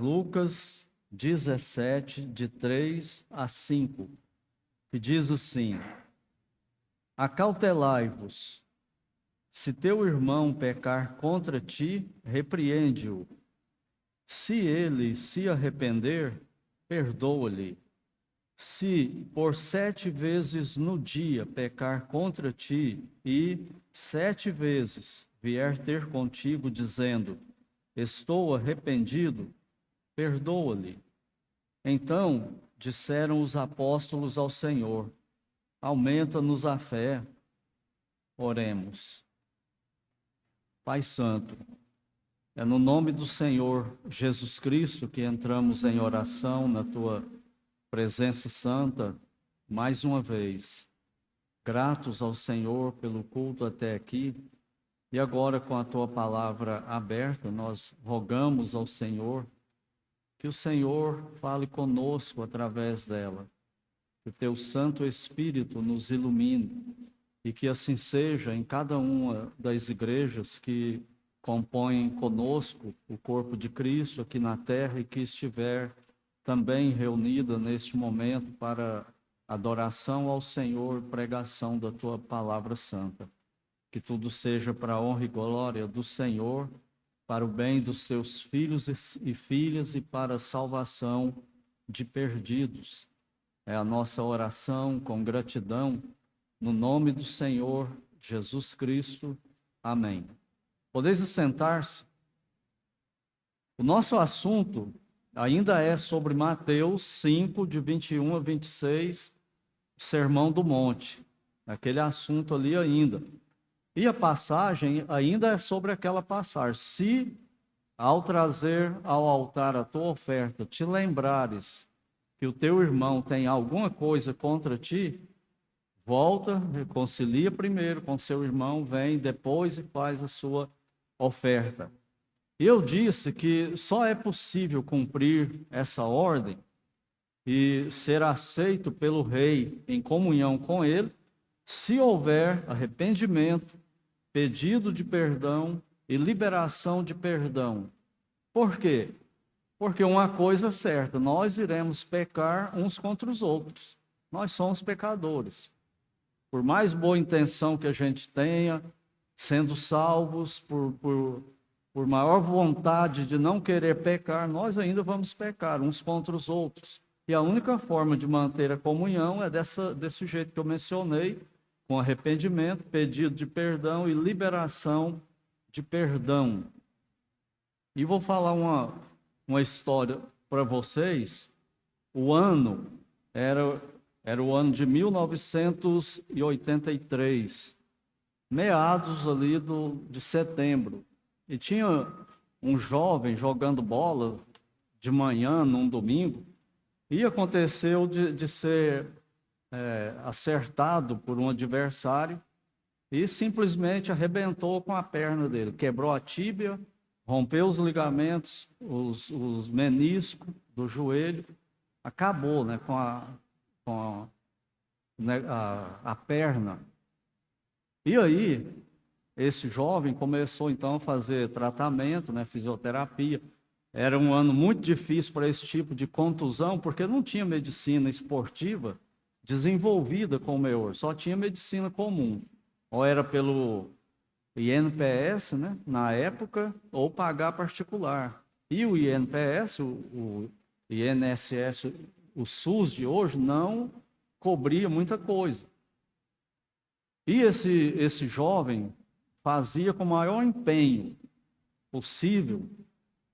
Lucas 17, de 3 a 5, que diz assim: Acautelai-vos, se teu irmão pecar contra ti, repreende-o. Se ele se arrepender, perdoa-lhe. Se por 7 vezes no dia pecar contra ti, e 7 vezes vier ter contigo, dizendo: Estou arrependido, perdoa-lhe. Então disseram os apóstolos ao Senhor: Aumenta-nos a fé. Oremos. Pai Santo, é no nome do Senhor Jesus Cristo que entramos em oração na Tua presença santa, mais uma vez. Gratos ao Senhor pelo culto até aqui. E agora, com a Tua palavra aberta, nós rogamos ao Senhor que o Senhor fale conosco através dela. Que o Teu Santo Espírito nos ilumine e que assim seja em cada uma das igrejas que compõem conosco o corpo de Cristo aqui na terra e que estiver também reunida neste momento para adoração ao Senhor, pregação da Tua palavra santa. Que tudo seja para a honra e glória do Senhor, para o bem dos Teus filhos e filhas e para a salvação de perdidos. É a nossa oração com gratidão, no nome do Senhor Jesus Cristo. Amém. Podeis sentar-se. O nosso assunto ainda é sobre Mateus 5, de 21 a 26, o Sermão do Monte. Aquele assunto ali ainda. E a passagem ainda é sobre aquela passagem. Se, ao trazer ao altar a tua oferta, te lembrares que o teu irmão tem alguma coisa contra ti, volta, reconcilia primeiro com seu irmão, vem depois e faz a sua oferta. Eu disse que só é possível cumprir essa ordem e ser aceito pelo rei em comunhão com ele, se houver arrependimento, pedido de perdão e liberação de perdão. Por quê? Porque uma coisa é certa, nós iremos pecar uns contra os outros. Nós somos pecadores. Por mais boa intenção que a gente tenha, sendo salvos, por maior vontade de não querer pecar, nós ainda vamos pecar uns contra os outros. E a única forma de manter a comunhão é desse jeito que eu mencionei, com arrependimento, pedido de perdão e liberação de perdão. E vou falar uma história para vocês. O ano era o ano de 1983, meados ali de setembro. E tinha um jovem jogando bola de manhã, num domingo, e aconteceu de ser acertado por um adversário e simplesmente arrebentou com a perna dele, quebrou a tíbia, rompeu os ligamentos, os meniscos do joelho, acabou, né, com a perna. E aí, esse jovem começou então a fazer tratamento, né, fisioterapia. Era um ano muito difícil para esse tipo de contusão, porque não tinha medicina esportiva desenvolvida como é hoje, só tinha medicina comum. Ou era pelo INPS, né, na época, ou pagar particular. E o INPS, o INSS, o SUS de hoje, não cobria muita coisa. E esse jovem fazia com o maior empenho possível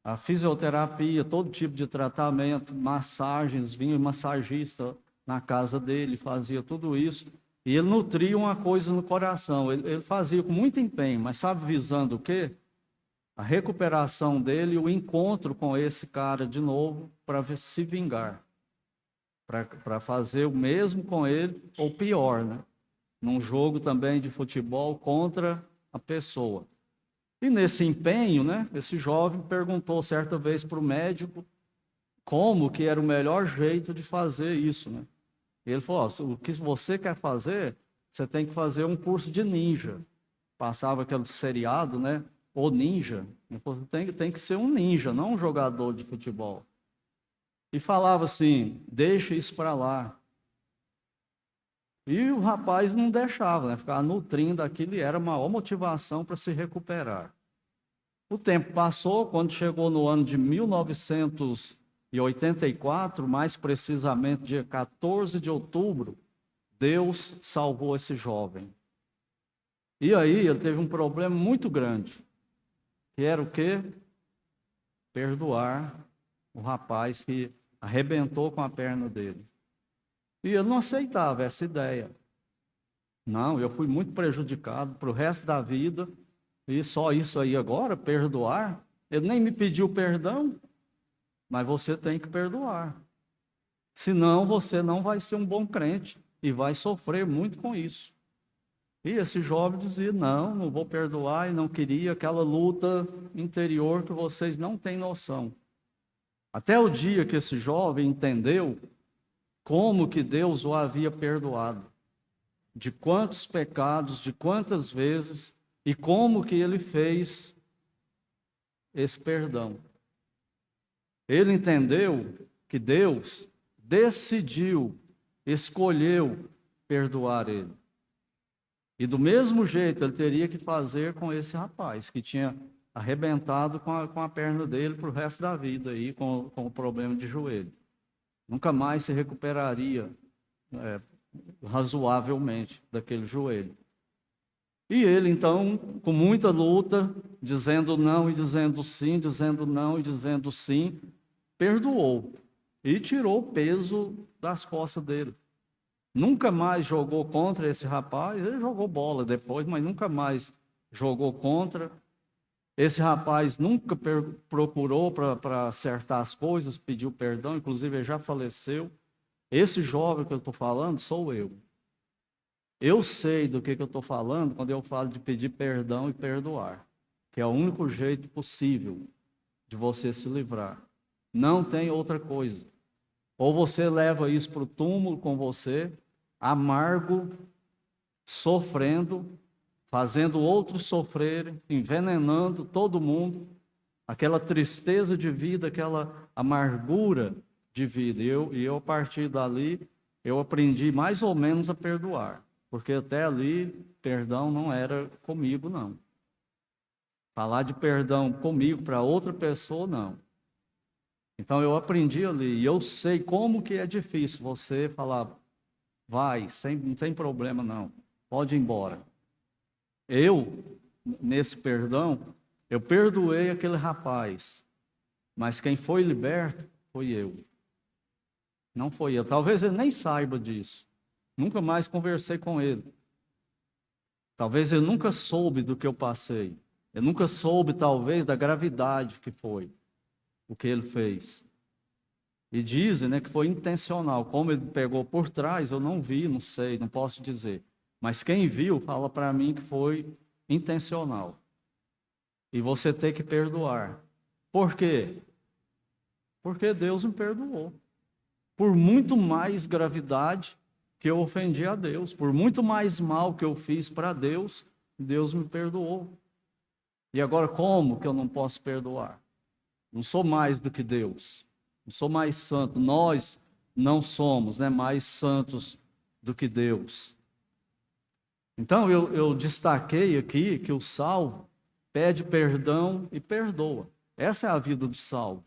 a fisioterapia, todo tipo de tratamento, massagens, vinha massagista na casa dele, fazia tudo isso. E ele nutria uma coisa no coração, ele fazia com muito empenho, mas sabe visando o quê? A recuperação dele, o encontro com esse cara de novo, para se vingar. Para fazer o mesmo com ele, ou pior, né? Num jogo também de futebol contra a pessoa. E nesse empenho, né, esse jovem perguntou certa vez para o médico como que era o melhor jeito de fazer isso, né? Ele falou: o que você quer fazer, você tem que fazer um curso de ninja. Passava aquele seriado, né, ou ninja. Ele falou, tem que ser um ninja, não um jogador de futebol. E falava assim, deixa isso para lá. E o rapaz não deixava, né? Ficava nutrindo aquilo e era a maior motivação para se recuperar. O tempo passou, quando chegou no ano de 1984, mais precisamente dia 14 de outubro, Deus salvou esse jovem. E aí ele teve um problema muito grande, que era o quê? Perdoar o rapaz que arrebentou com a perna dele. E ele não aceitava essa ideia. Não, eu fui muito prejudicado para o resto da vida, e só isso aí agora, perdoar? Ele nem me pediu perdão, mas você tem que perdoar. Senão você não vai ser um bom crente e vai sofrer muito com isso. E esse jovem dizia, não vou perdoar, e não queria aquela luta interior que vocês não têm noção. Até o dia que esse jovem entendeu como que Deus o havia perdoado, de quantos pecados, de quantas vezes, e como que ele fez esse perdão. Ele entendeu que Deus decidiu, escolheu perdoar ele. E do mesmo jeito ele teria que fazer com esse rapaz, que tinha arrebentado com a perna dele para o resto da vida, aí, com o problema de joelho. Nunca mais se recuperaria razoavelmente daquele joelho. E ele, então, com muita luta, dizendo não e dizendo sim, dizendo não e dizendo sim, perdoou e tirou o peso das costas dele. Nunca mais jogou contra esse rapaz, ele jogou bola depois, mas nunca mais jogou contra. Esse rapaz nunca procurou para acertar as coisas, pediu perdão, inclusive ele já faleceu. Esse jovem que eu estou falando sou eu. Eu sei do que eu estou falando quando eu falo de pedir perdão e perdoar, que é o único jeito possível de você se livrar. Não tem outra coisa. Ou você leva isso para o túmulo com você, amargo, sofrendo, fazendo outros sofrerem, envenenando todo mundo, aquela tristeza de vida, aquela amargura de vida. E eu a partir dali, eu aprendi mais ou menos a perdoar, porque até ali, perdão não era comigo, não. Falar de perdão comigo para outra pessoa, não. Então eu aprendi ali, e eu sei como que é difícil você falar, vai, não tem problema não, pode ir embora. Eu, nesse perdão, eu perdoei aquele rapaz, mas quem foi liberto foi eu. Não foi eu. Talvez ele nem saiba disso. Nunca mais conversei com ele. Talvez ele nunca soube do que eu passei. Ele nunca soube, talvez, da gravidade que foi o que ele fez. E dizem, né, que foi intencional. Como ele pegou por trás, eu não vi, não sei, não posso dizer. Mas quem viu, fala para mim que foi intencional. E você tem que perdoar. Por quê? Porque Deus me perdoou. Por muito mais gravidade que eu ofendi a Deus, por muito mais mal que eu fiz para Deus, Deus me perdoou. E agora como que eu não posso perdoar? Não sou mais do que Deus. Não sou mais santo. Nós não somos, né, mais santos do que Deus. Então eu destaquei aqui que o salvo pede perdão e perdoa. Essa é a vida do salvo.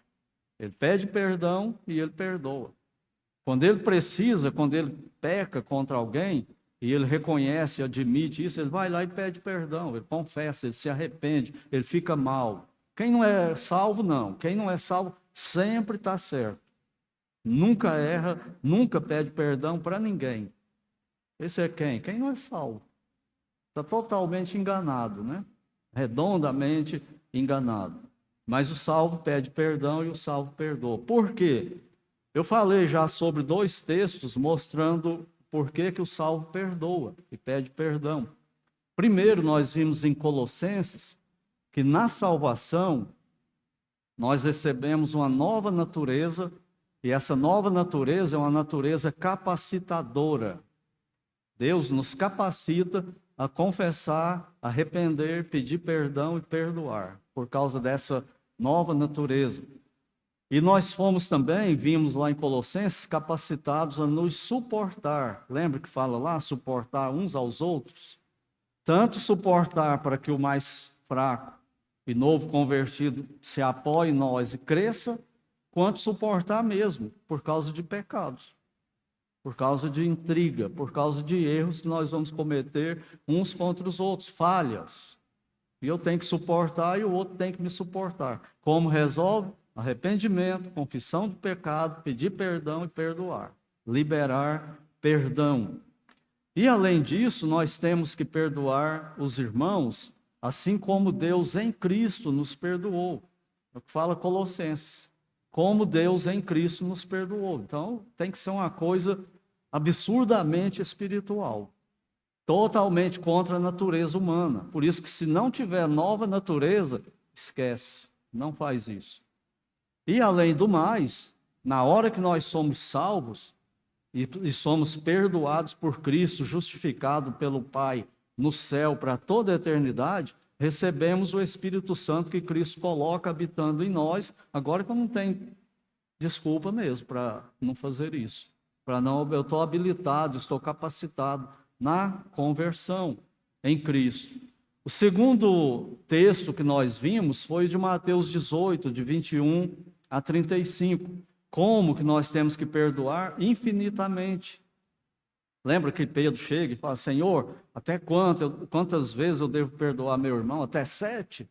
Ele pede perdão e ele perdoa. Quando ele precisa, quando ele peca contra alguém, e ele reconhece e admite isso, ele vai lá e pede perdão, ele confessa, ele se arrepende, ele fica mal. Quem não é salvo, não. Quem não é salvo sempre está certo. Nunca erra, nunca pede perdão para ninguém. Esse é quem? Quem não é salvo. Está totalmente enganado, né? Redondamente enganado. Mas o salvo pede perdão e o salvo perdoa. Por quê? Eu falei já sobre 2 textos mostrando por que o salvo perdoa e pede perdão. Primeiro, nós vimos em Colossenses que na salvação nós recebemos uma nova natureza, e essa nova natureza é uma natureza capacitadora. Deus nos capacita a confessar, arrepender, pedir perdão e perdoar, por causa dessa nova natureza. E nós fomos também, vimos lá em Colossenses, capacitados a nos suportar. Lembra que fala lá, suportar uns aos outros? Tanto suportar para que o mais fraco e novo convertido se apoie em nós e cresça, quanto suportar mesmo, por causa de pecados, por causa de intriga, por causa de erros que nós vamos cometer uns contra os outros, falhas. E eu tenho que suportar e o outro tem que me suportar. Como resolve? Arrependimento, confissão do pecado, pedir perdão e perdoar. Liberar perdão. E além disso, nós temos que perdoar os irmãos, assim como Deus em Cristo nos perdoou. É o que fala Colossenses. Como Deus em Cristo nos perdoou. Então, tem que ser uma coisa absurdamente espiritual. Totalmente contra a natureza humana. Por isso que se não tiver nova natureza, esquece. Não faz isso. E além do mais, na hora que nós somos salvos e somos perdoados por Cristo, justificados pelo Pai no céu para toda a eternidade, recebemos o Espírito Santo que Cristo coloca habitando em nós. Agora que eu não tenho desculpa mesmo para não fazer isso. Eu estou habilitado, estou capacitado na conversão em Cristo. O segundo texto que nós vimos foi de Mateus 18, de 21 a 35. Como que nós temos que perdoar? Infinitamente. Lembra que Pedro chega e fala, Senhor, até quantas vezes eu devo perdoar meu irmão? Até 7?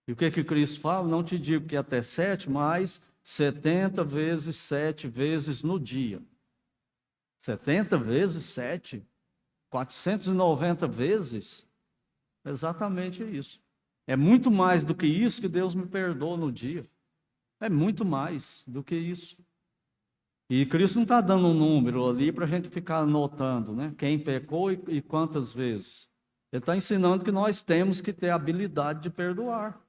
E o que Cristo fala? Não te digo que até 7, mas 70 vezes 7 vezes no dia. 70 vezes 7? 490 vezes? Exatamente isso. É muito mais do que isso que Deus me perdoa no dia. É muito mais do que isso. E Cristo não está dando um número ali para a gente ficar anotando, né? Quem pecou e quantas vezes. Ele está ensinando que nós temos que ter a habilidade de perdoar.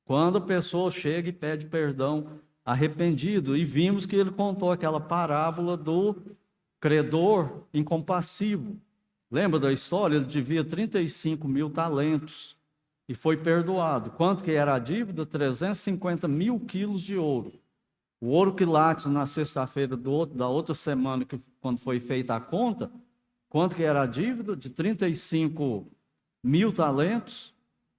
Quando a pessoa chega e pede perdão arrependido, e vimos que ele contou aquela parábola do credor incompassivo. Lembra da história? Ele devia 35 mil talentos e foi perdoado. Quanto que era a dívida? 350 mil quilos de ouro. O ouro quilates na sexta-feira da outra semana, quando foi feita a conta, quanto que era a dívida? De 35 mil talentos,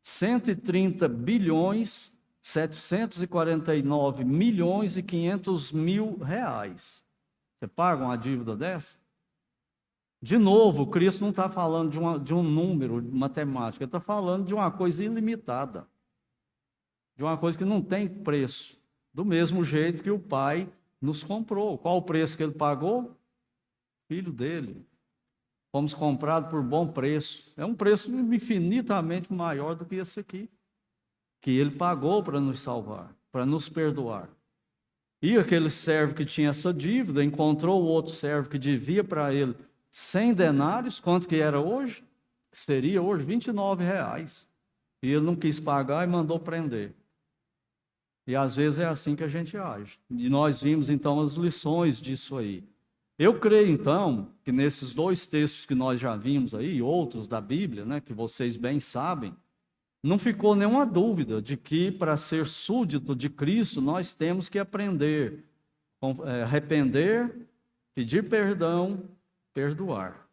130 bilhões, 749 milhões e 500 mil reais. Você paga uma dívida dessa? De novo, Cristo não está falando de um número matemático, ele está falando de uma coisa ilimitada, de uma coisa que não tem preço, do mesmo jeito que o Pai nos comprou. Qual o preço que ele pagou? Filho dele. Fomos comprados por bom preço. É um preço infinitamente maior do que esse aqui, que ele pagou para nos salvar, para nos perdoar. E aquele servo que tinha essa dívida encontrou o outro servo que devia para ele 100 denários, quanto que era hoje? Seria hoje 29 reais. E ele não quis pagar e mandou prender. E às vezes é assim que a gente age. E nós vimos então as lições disso aí. Eu creio então que nesses dois textos que nós já vimos aí, outros da Bíblia, né, que vocês bem sabem, não ficou nenhuma dúvida de que para ser súdito de Cristo nós temos que aprender, arrepender, pedir perdão, perdoar.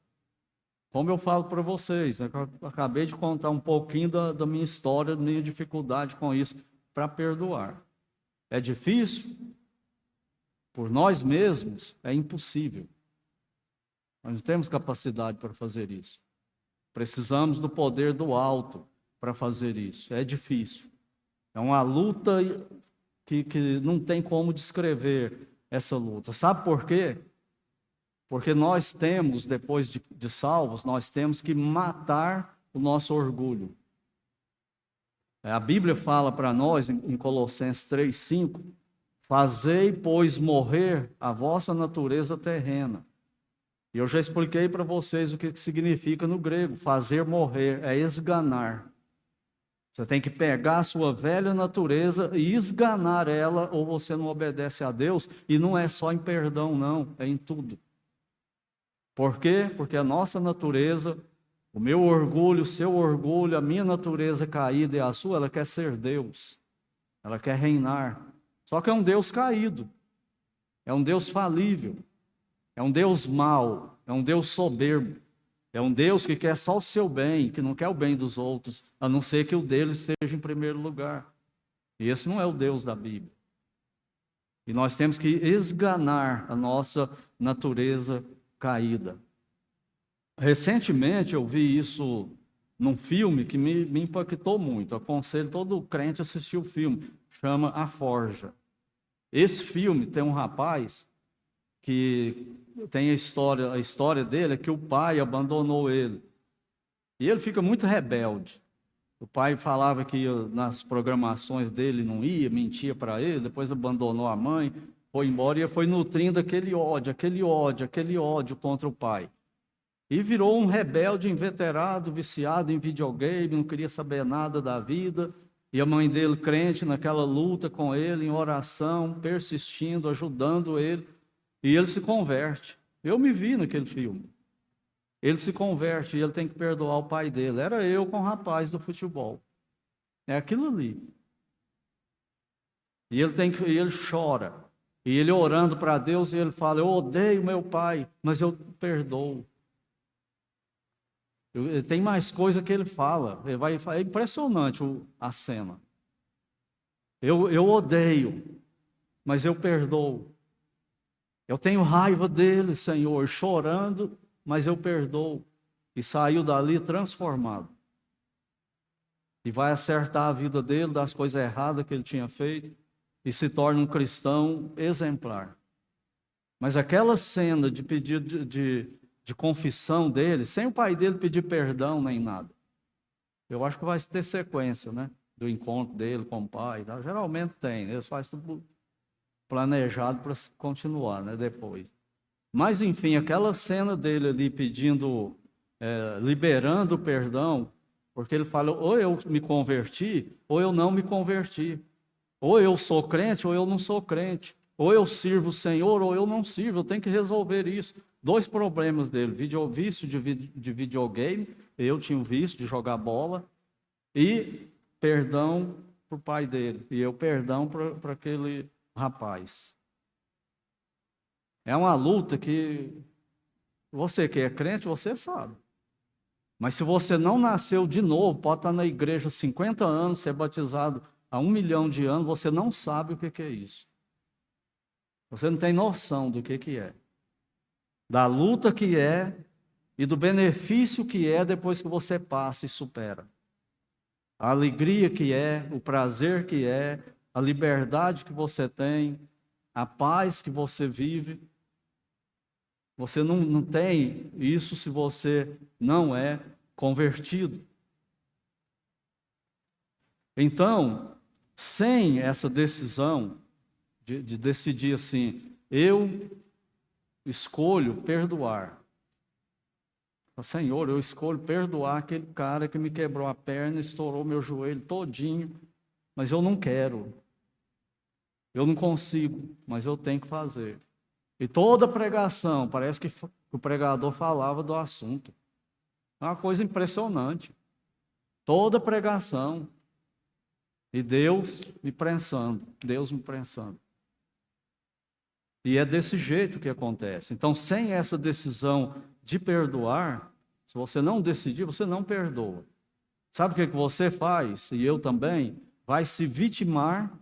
Como eu falo para vocês, né, eu acabei de contar um pouquinho da minha história, da minha dificuldade com isso, para perdoar. É difícil? Por nós mesmos, é impossível. Nós não temos capacidade para fazer isso. Precisamos do poder do alto para fazer isso. É difícil. É uma luta que não tem como descrever essa luta. Sabe por quê? Porque nós temos, depois de salvos, nós temos que matar o nosso orgulho. A Bíblia fala para nós, em Colossenses 3:5, fazei, pois, morrer a vossa natureza terrena. E eu já expliquei para vocês o que significa no grego. Fazer morrer é esganar. Você tem que pegar a sua velha natureza e esganar ela, ou você não obedece a Deus. E não é só em perdão, não, é em tudo. Por quê? Porque a nossa natureza O meu orgulho, o seu orgulho, a minha natureza caída e a sua, ela quer ser Deus. Ela quer reinar. Só que é um Deus caído. É um Deus falível. É um Deus mau. É um Deus soberbo. É um Deus que quer só o seu bem, que não quer o bem dos outros, a não ser que o dele esteja em primeiro lugar. E esse não é o Deus da Bíblia. E nós temos que esganar a nossa natureza caída. Recentemente eu vi isso num filme que me impactou muito. Aconselho todo crente a assistir o filme. Chama A Forja. Esse filme tem um rapaz que tem a história dele é que o pai abandonou ele. E ele fica muito rebelde. O pai falava que nas programações dele não ia, mentia para ele, depois abandonou a mãe, foi embora e foi nutrindo aquele ódio contra o pai. E virou um rebelde inveterado, viciado em videogame, não queria saber nada da vida. E a mãe dele, crente, naquela luta com ele, em oração, persistindo, ajudando ele. E ele se converte. Eu me vi naquele filme. Ele se converte e ele tem que perdoar o pai dele. Era eu com o rapaz do futebol. É aquilo ali. E ele chora. E ele orando para Deus, e ele fala: eu odeio meu pai, mas eu perdoo. Tem mais coisa que ele fala. É impressionante a cena. Eu odeio, mas eu perdoo. Eu tenho raiva dele, Senhor, chorando, mas eu perdoo. E saiu dali transformado. E vai acertar a vida dele das coisas erradas que ele tinha feito. E se torna um cristão exemplar. Mas aquela cena de pedido de confissão dele, sem o pai dele pedir perdão nem nada. Eu acho que vai ter sequência, né? Do encontro dele com o pai. Tá? Geralmente tem, eles fazem tudo planejado para continuar, né? Depois. Mas, enfim, aquela cena dele ali pedindo, liberando o perdão, porque ele fala: ou eu me converti, ou eu não me converti. Ou eu sou crente, ou eu não sou crente. Ou eu sirvo o Senhor, ou eu não sirvo. Eu tenho que resolver isso. 2 problemas dele: vício de videogame, eu tinha um vício de jogar bola, e perdão para o pai dele, e eu perdão para aquele rapaz. É uma luta que você que é crente, você sabe. Mas se você não nasceu de novo, pode estar na igreja 50 anos, ser batizado há 1 milhão de anos, você não sabe o que é isso. Você não tem noção do que é. Da luta que é e do benefício que é depois que você passa e supera. A alegria que é, o prazer que é, a liberdade que você tem, a paz que você vive. Você não tem isso se você não é convertido. Então, sem essa decisão de decidir assim, eu escolho perdoar. Senhor, eu escolho perdoar aquele cara que me quebrou a perna, estourou meu joelho todinho, mas eu não quero. Eu não consigo, mas eu tenho que fazer. E toda pregação, parece que o pregador falava do assunto. É uma coisa impressionante. Toda pregação. E Deus me prensando, Deus me prensando. E é desse jeito que acontece. Então, sem essa decisão de perdoar, se você não decidir, você não perdoa. Sabe o que você faz? E eu também. Vai se vitimizar,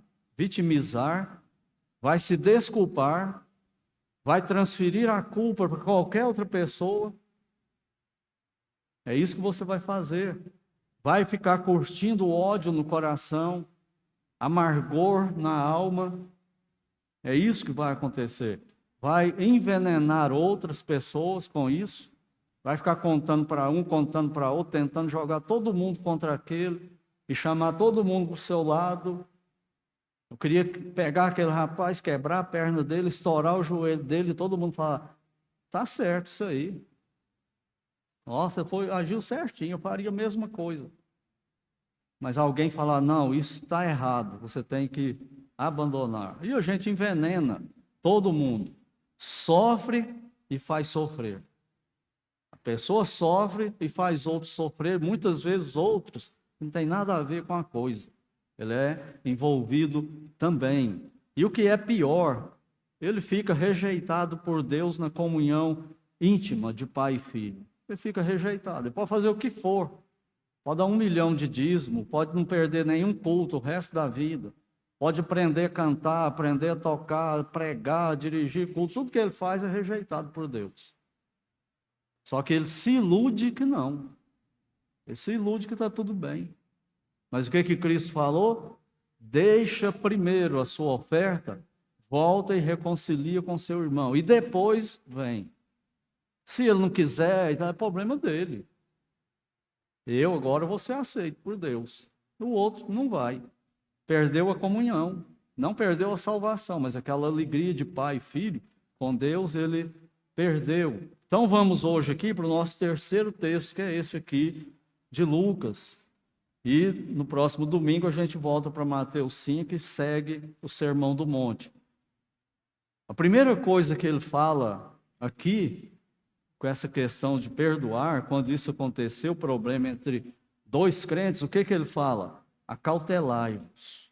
vai se desculpar, vai transferir a culpa para qualquer outra pessoa. É isso que você vai fazer. Vai ficar curtindo ódio no coração, amargor na alma. É isso que vai acontecer. Vai envenenar outras pessoas com isso. Vai ficar contando para um, contando para outro, tentando jogar todo mundo contra aquele e chamar todo mundo para o seu lado. Eu queria pegar aquele rapaz, quebrar a perna dele, estourar o joelho dele e todo mundo falar: tá certo isso aí. Nossa, agiu certinho, eu faria a mesma coisa. Mas alguém falar: não, isso está errado, você tem que abandonar. E a gente envenena todo mundo. Sofre e faz sofrer. pessoa sofre e faz outros sofrer, muitas vezes outros não tem nada a ver com a coisa. Ele é envolvido também. E o que é pior, ele fica rejeitado por Deus na comunhão íntima de pai e filho. Ele fica rejeitado. Ele pode fazer o que for. Pode dar 1 milhão de dízimo, pode não perder nenhum culto o resto da vida. Pode aprender a cantar, aprender a tocar, pregar, dirigir culto. Tudo que ele faz é rejeitado por Deus. Só que ele se ilude que não. Ele se ilude que está tudo bem. Mas o que Cristo falou? Deixa primeiro a sua oferta, volta e reconcilia com seu irmão. E depois vem. Se ele não quiser, então é problema dele. Eu agora vou ser aceito por Deus. O outro não vai. Perdeu a comunhão. Não perdeu a salvação, mas aquela alegria de pai e filho com Deus, ele perdeu. Então vamos hoje aqui para o nosso terceiro texto, que é esse aqui de Lucas. E no próximo domingo a gente volta para Mateus 5 e segue o Sermão do Monte. A primeira coisa que ele fala aqui, com essa questão de perdoar, quando isso aconteceu, o problema entre dois crentes, o que ele fala? Acautelai-vos.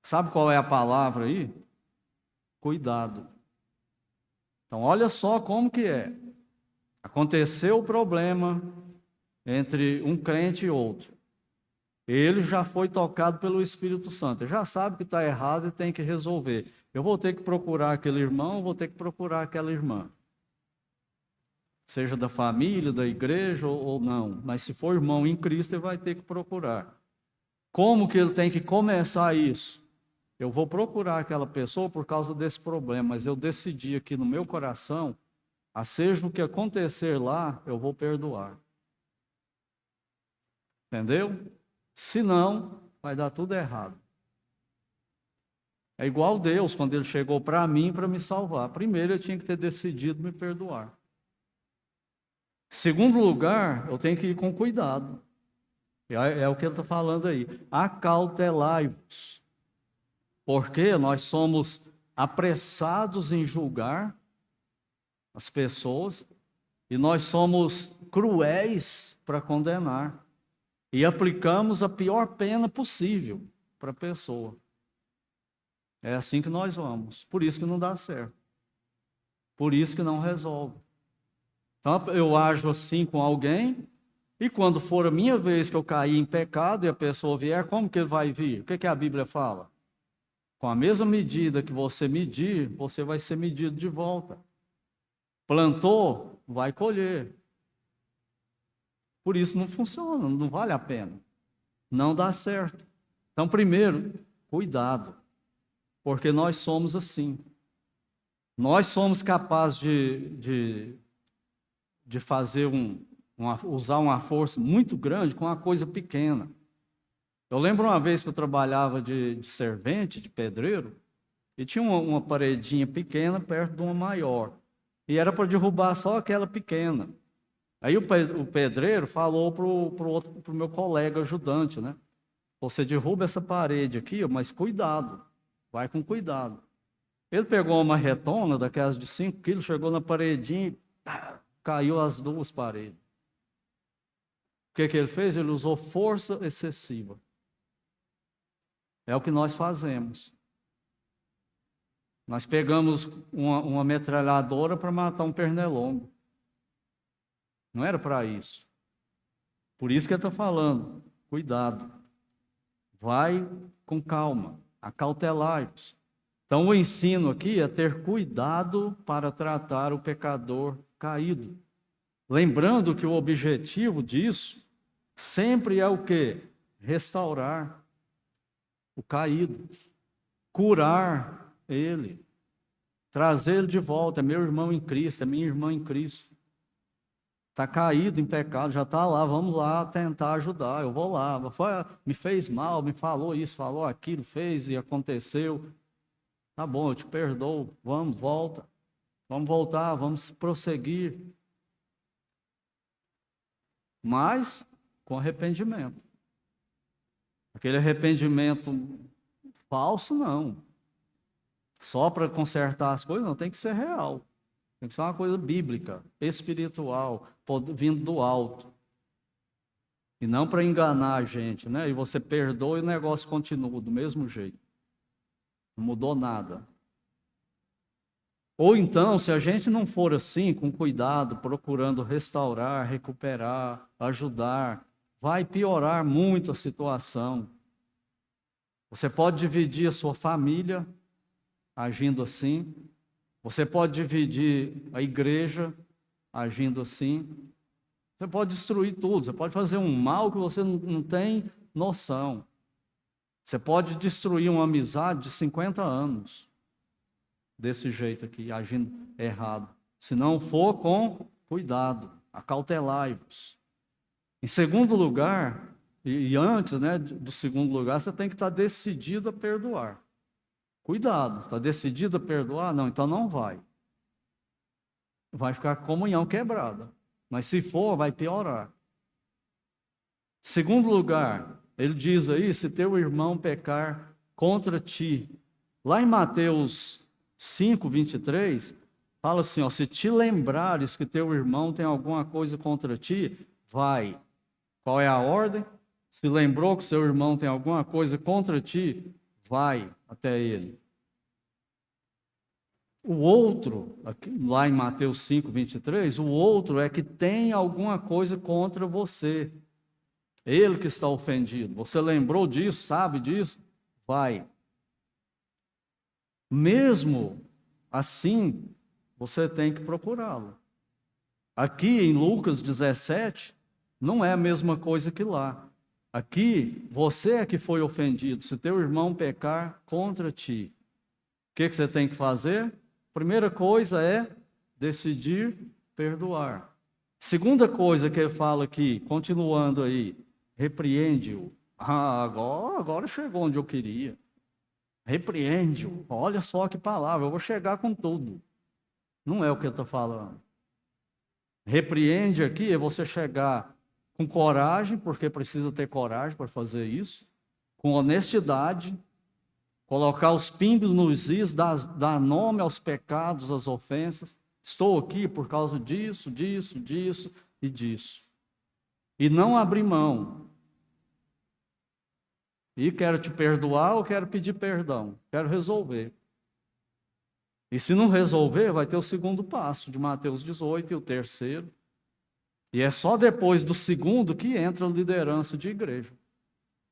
Sabe qual é a palavra aí? Cuidado. Então, olha só como que é. Aconteceu o problema entre um crente e outro. Ele já foi tocado pelo Espírito Santo. Ele já sabe que está errado e tem que resolver. Eu vou ter que procurar aquele irmão, vou ter que procurar aquela irmã. Seja da família, da igreja ou não. Mas se for irmão em Cristo, ele vai ter que procurar. Como que ele tem que começar isso? Eu vou procurar aquela pessoa por causa desse problema, mas eu decidi aqui no meu coração, seja o que acontecer lá, eu vou perdoar. Entendeu? Se não, vai dar tudo errado. É igual Deus, quando ele chegou para mim para me salvar. Primeiro, eu tinha que ter decidido me perdoar. Segundo lugar, eu tenho que ir com cuidado. É o que ele está falando aí. Acautelai-vos. Porque nós somos apressados em julgar as pessoas e nós somos cruéis para condenar. E aplicamos a pior pena possível para a pessoa. É assim que nós vamos. Por isso que não dá certo. Por isso que não resolve. Então, eu ajo assim com alguém, e quando for a minha vez que eu cair em pecado e a pessoa vier, como que ele vai vir? O que a Bíblia fala? Com a mesma medida que você medir, você vai ser medido de volta. Plantou, vai colher. Por isso não funciona, não vale a pena. Não dá certo. Então, primeiro, cuidado. Porque nós somos assim. Nós somos capazes de fazer usar uma força muito grande com uma coisa pequena. Eu lembro uma vez que eu trabalhava de servente, de pedreiro, e tinha uma paredinha pequena perto de uma maior. E era para derrubar só aquela pequena. Aí o pedreiro falou para o meu colega ajudante, né? Você derruba essa parede aqui, mas cuidado, vai com cuidado. Ele pegou uma retona daquelas de 5 quilos, chegou na paredinha e caiu as duas paredes. O que ele fez? Ele usou força excessiva. É o que nós fazemos. Nós pegamos uma metralhadora para matar um pernilongo. Não era para isso. Por isso que ele está falando, cuidado. Vai com calma, acautelai-vos. Então o ensino aqui é ter cuidado para tratar o pecador caído. Lembrando que o objetivo disso sempre é o quê? Restaurar o caído, curar ele, trazer ele de volta. É meu irmão em Cristo, é minha irmã em Cristo. Está caído em pecado, já está lá, vamos lá tentar ajudar. Eu vou lá, me fez mal, me falou isso, falou aquilo, fez e aconteceu. Tá bom, eu te perdoo, vamos, volta. Vamos voltar, vamos prosseguir. Mas com arrependimento. Aquele arrependimento falso, não. Só para consertar as coisas, não, tem que ser real. Tem que ser uma coisa bíblica, espiritual, vindo do alto. E não para enganar a gente, né? E você perdoa e o negócio continua do mesmo jeito. Não mudou nada. Ou então, se a gente não for assim, com cuidado, procurando restaurar, recuperar, ajudar, vai piorar muito a situação. Você pode dividir a sua família agindo assim. Você pode dividir a igreja agindo assim. Você pode destruir tudo. Você pode fazer um mal que você não tem noção. Você pode destruir uma amizade de 50 anos. Desse jeito aqui, agindo errado. Se não for com cuidado, acautelai-vos. Em segundo lugar, e antes, né, do segundo lugar, você tem que estar decidido a perdoar. Cuidado, está decidido a perdoar? Não, então não vai. Vai ficar com a comunhão quebrada. Mas se for, vai piorar. Segundo lugar, ele diz aí, se teu irmão pecar contra ti. Lá em Mateus 5:23, fala assim, ó, se te lembrares que teu irmão tem alguma coisa contra ti, vai. Qual é a ordem? Se lembrou que seu irmão tem alguma coisa contra ti, vai até ele. O outro, aqui, lá em Mateus 5:23, o outro é que tem alguma coisa contra você. Ele que está ofendido. Você lembrou disso, sabe disso? Vai. Mesmo assim, você tem que procurá-lo. Aqui em Lucas 17, não é a mesma coisa que lá. Aqui, você é que foi ofendido. Se teu irmão pecar contra ti, o que você tem que fazer? Primeira coisa é decidir perdoar. Segunda coisa que ele fala aqui, continuando aí, repreende-o. Agora chegou onde eu queria. Repreende-o. Olha só que palavra, eu vou chegar com tudo. Não é o que eu estou falando. Repreende aqui é você chegar com coragem, porque precisa ter coragem para fazer isso, com honestidade, colocar os pingos nos is, dar nome aos pecados, às ofensas. Estou aqui por causa disso, disso, disso e disso. E não abrir mão. E quero te perdoar ou quero pedir perdão? Quero resolver. E se não resolver, vai ter o segundo passo de Mateus 18 e o terceiro. E é só depois do segundo que entra a liderança de igreja.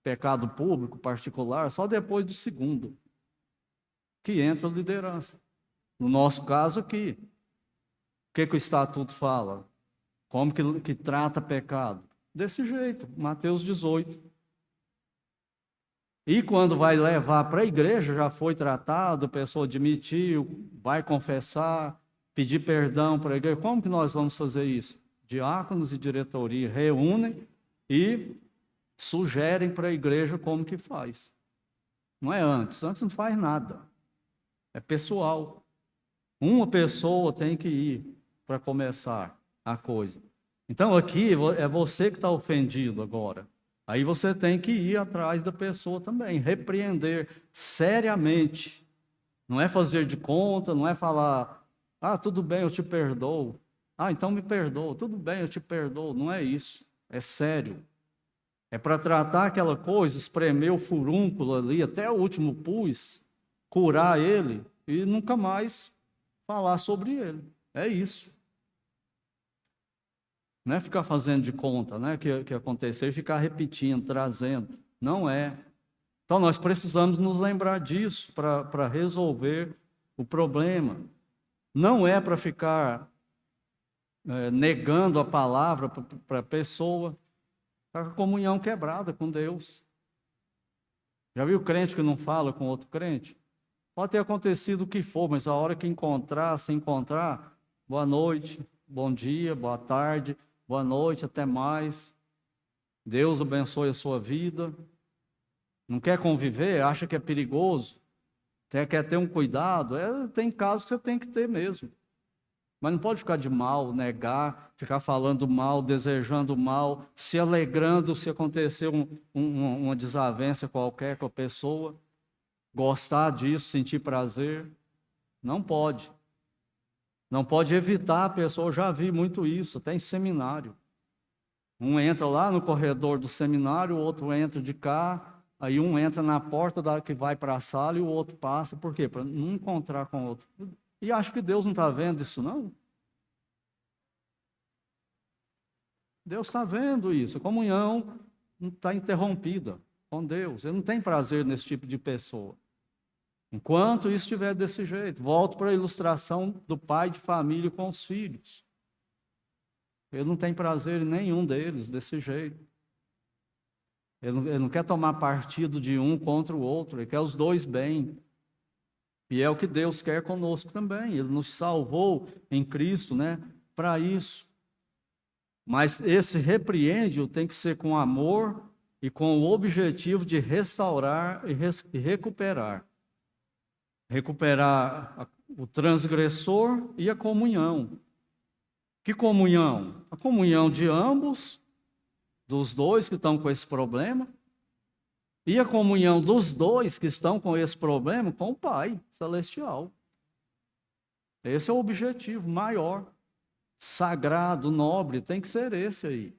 Pecado público, particular, só depois do segundo que entra a liderança. No nosso caso aqui, o que o Estatuto fala? Como que trata pecado? Desse jeito, Mateus 18. E quando vai levar para a igreja, já foi tratado, a pessoa admitiu, vai confessar, pedir perdão para a igreja. Como que nós vamos fazer isso? Diáconos e diretoria reúnem e sugerem para a igreja como que faz. Não é antes não faz nada. É pessoal. Uma pessoa tem que ir para começar a coisa. Então aqui é você que está ofendido agora. Aí você tem que ir atrás da pessoa também, repreender seriamente. Não é fazer de conta, não é falar, tudo bem, eu te perdoo. Então me perdoa, tudo bem, eu te perdoo. Não é isso, é sério. É para tratar aquela coisa, espremer o furúnculo ali, até o último pus, curar ele e nunca mais falar sobre ele. É isso. Não é ficar fazendo de conta, né, que aconteceu e ficar repetindo, trazendo. Não é. Então nós precisamos nos lembrar disso para resolver o problema. Não é para ficar negando a palavra para a pessoa. Está com a comunhão quebrada com Deus. Já viu crente que não fala com outro crente? Pode ter acontecido o que for, mas a hora que se encontrar, boa noite, bom dia, boa tarde, boa noite, até mais. Deus abençoe a sua vida. Não quer conviver? Acha que é perigoso? Quer ter um cuidado? Tem casos que você tem que ter mesmo. Mas não pode ficar de mal, negar, ficar falando mal, desejando mal, se alegrando se acontecer uma desavença qualquer com a pessoa. Gostar disso, sentir prazer. Não pode. Não pode evitar a pessoa, eu já vi muito isso, até em seminário. Um entra lá no corredor do seminário, o outro entra de cá, aí um entra na porta que vai para a sala e o outro passa. Por quê? Para não encontrar com o outro. E acho que Deus não está vendo isso, não? Deus está vendo isso. A comunhão não está interrompida com Deus. Ele não tem prazer nesse tipo de pessoa. Enquanto isso estiver desse jeito, volto para a ilustração do pai de família com os filhos. Ele não tem prazer em nenhum deles desse jeito. Ele não quer tomar partido de um contra o outro, ele quer os dois bem. E é o que Deus quer conosco também. Ele nos salvou em Cristo, né, para isso. Mas esse repreende tem que ser com amor e com o objetivo de restaurar e recuperar. Recuperar o transgressor e a comunhão. Que comunhão? A comunhão de ambos, dos dois que estão com esse problema, e a comunhão dos dois que estão com esse problema com o Pai Celestial. Esse é o objetivo maior, sagrado, nobre, tem que ser esse aí.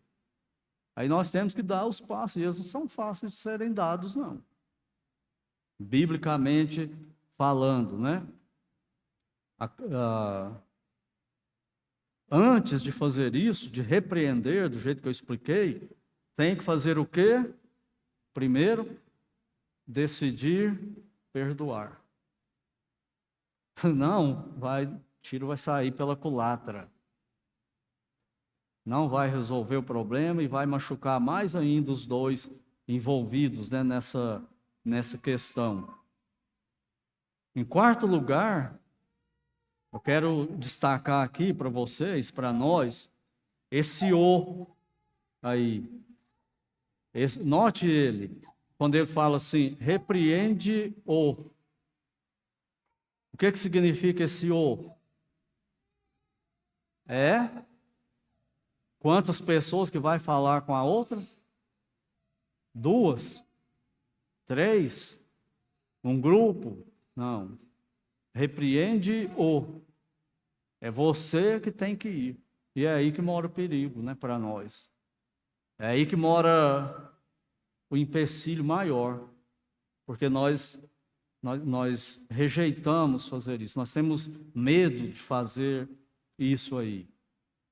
Aí nós temos que dar os passos, e eles não são fáceis de serem dados, não. Biblicamente falando, né? Antes de fazer isso, de repreender, do jeito que eu expliquei, tem que fazer o quê? Primeiro, decidir perdoar. Não, tiro vai sair pela culatra. Não vai resolver o problema e vai machucar mais ainda os dois envolvidos, né, nessa questão. Em quarto lugar, eu quero destacar aqui para vocês, para nós, esse o aí. Note ele, quando ele fala assim, repreende-o. O que significa esse o? É quantas pessoas que vai falar com a outra? 2? 3? Um grupo? Não. Repreende-o. É você que tem que ir. E é aí que mora o perigo, né, para nós. É aí que mora o empecilho maior. Porque nós rejeitamos fazer isso. Nós temos medo de fazer isso aí.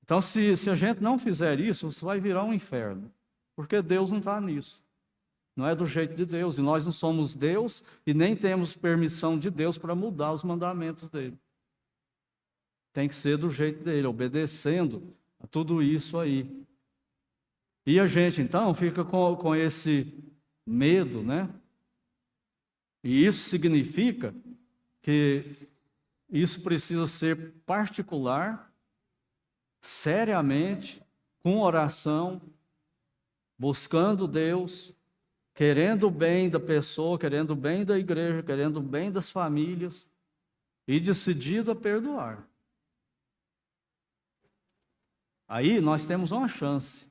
Então, se a gente não fizer isso, isso vai virar um inferno. Porque Deus não está nisso. Não é do jeito de Deus. E nós não somos Deus e nem temos permissão de Deus para mudar os mandamentos dele. Tem que ser do jeito dele, obedecendo a tudo isso aí. E a gente, então, fica com esse medo, né? E isso significa que isso precisa ser particular, seriamente, com oração, buscando Deus, querendo o bem da pessoa, querendo o bem da igreja, querendo o bem das famílias e decidido a perdoar. Aí nós temos uma chance.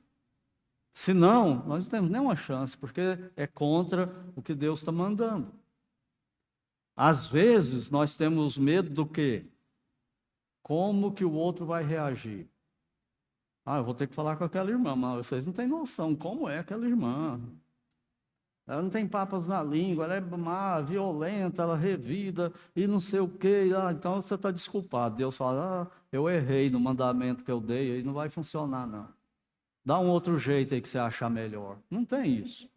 Se não, nós não temos nenhuma chance, porque é contra o que Deus está mandando. Às vezes nós temos medo do quê? Como que o outro vai reagir? Eu vou ter que falar com aquela irmã, mas vocês não têm noção como é aquela irmã. Ela não tem papas na língua, ela é má, violenta, ela revida e não sei o quê. Então você está desculpado. Deus fala, eu errei no mandamento que eu dei, aí não vai funcionar não. Dá um outro jeito aí que você achar melhor. Não tem isso.